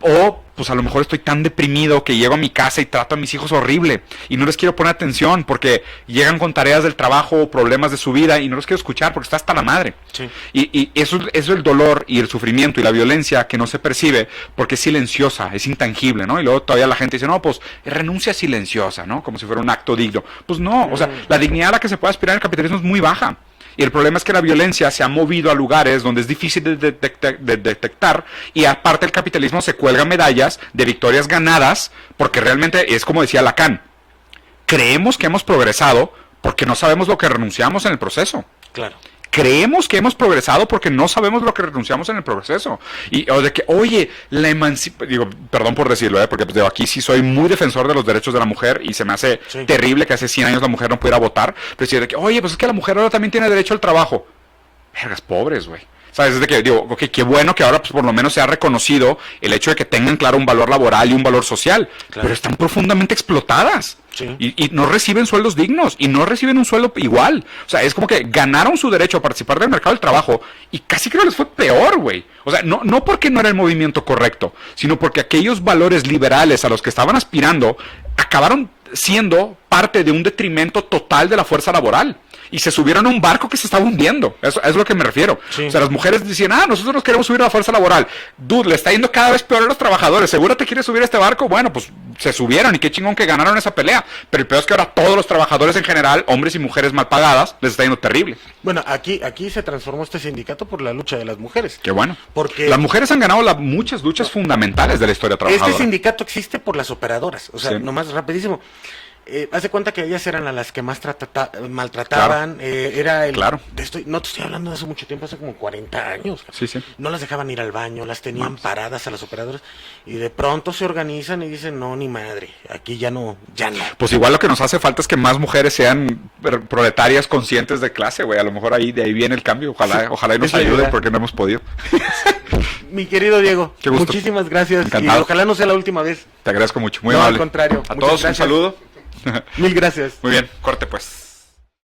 O, pues a lo mejor estoy tan deprimido que llego a mi casa y trato a mis hijos horrible y no les quiero poner atención porque llegan con tareas del trabajo o problemas de su vida y no los quiero escuchar porque está hasta la madre. Sí. Y eso es el dolor y el sufrimiento y la violencia que no se percibe porque es silenciosa, es intangible, ¿no? Y luego todavía la gente dice, no, pues renuncia silenciosa, ¿no? Como si fuera un acto digno. Pues no, o sea, la dignidad a la que se puede aspirar en el capitalismo es muy baja. Y el problema es que la violencia se ha movido a lugares donde es difícil de detectar y aparte el capitalismo se cuelga medallas de victorias ganadas porque realmente es como decía Lacan, creemos que hemos progresado porque no sabemos lo que renunciamos en el proceso. Claro. creemos que hemos progresado porque no sabemos lo que renunciamos en el proceso. Y o de que, oye, la emancipación, digo, perdón por decirlo, porque pues, aquí sí soy muy defensor de los derechos de la mujer y se me hace terrible que hace 100 años la mujer no pudiera votar, pero decir de que, oye, pues es que la mujer ahora también tiene derecho al trabajo. Vergas, pobres, güey. ¿Sabes? Es de que digo, ok, qué bueno que ahora pues, por lo menos se ha reconocido el hecho de que tengan, claro, un valor laboral y un valor social, pero están profundamente explotadas. Sí. Y no reciben sueldos dignos y no reciben un sueldo igual. O sea, es como que ganaron su derecho a participar del mercado del trabajo y casi creo les fue peor, güey. O sea, no porque no era el movimiento correcto, sino porque aquellos valores liberales a los que estaban aspirando acabaron siendo parte de un detrimento total de la fuerza laboral. Y se subieron a un barco que se estaba hundiendo. Eso es lo que me refiero. Sí. O sea, las mujeres decían, nosotros nos queremos subir a la fuerza laboral. Dude, le está yendo cada vez peor a los trabajadores. ¿Seguro te quieres subir a este barco? Bueno, pues se subieron y qué chingón que ganaron esa pelea. Pero el peor es que ahora todos los trabajadores en general, hombres y mujeres mal pagadas, les está yendo terrible. Bueno, aquí se transformó este sindicato por la lucha de las mujeres. Qué bueno. Porque las mujeres han ganado muchas luchas fundamentales de la historia trabajadora. Este sindicato existe por las operadoras. O sea, nomás rapidísimo. Hace cuenta que ellas eran las que más maltrataban. Claro. Era el. Claro. No te estoy hablando de hace mucho tiempo, hace como 40 años. Sí, sí. No las dejaban ir al baño, las tenían paradas a las operadoras. Y de pronto se organizan y dicen: no, ni madre, aquí ya no. Pues igual lo que nos hace falta es que más mujeres sean proletarias conscientes de clase, güey. A lo mejor de ahí viene el cambio. Ojalá y nos ayude porque no hemos podido. Mi querido Diego, qué gusto. Muchísimas gracias. Encantado. Y ojalá no sea la última vez. Te agradezco mucho, muy amable. Al contrario. A todos un saludo. Mil gracias. Muy bien, corte pues.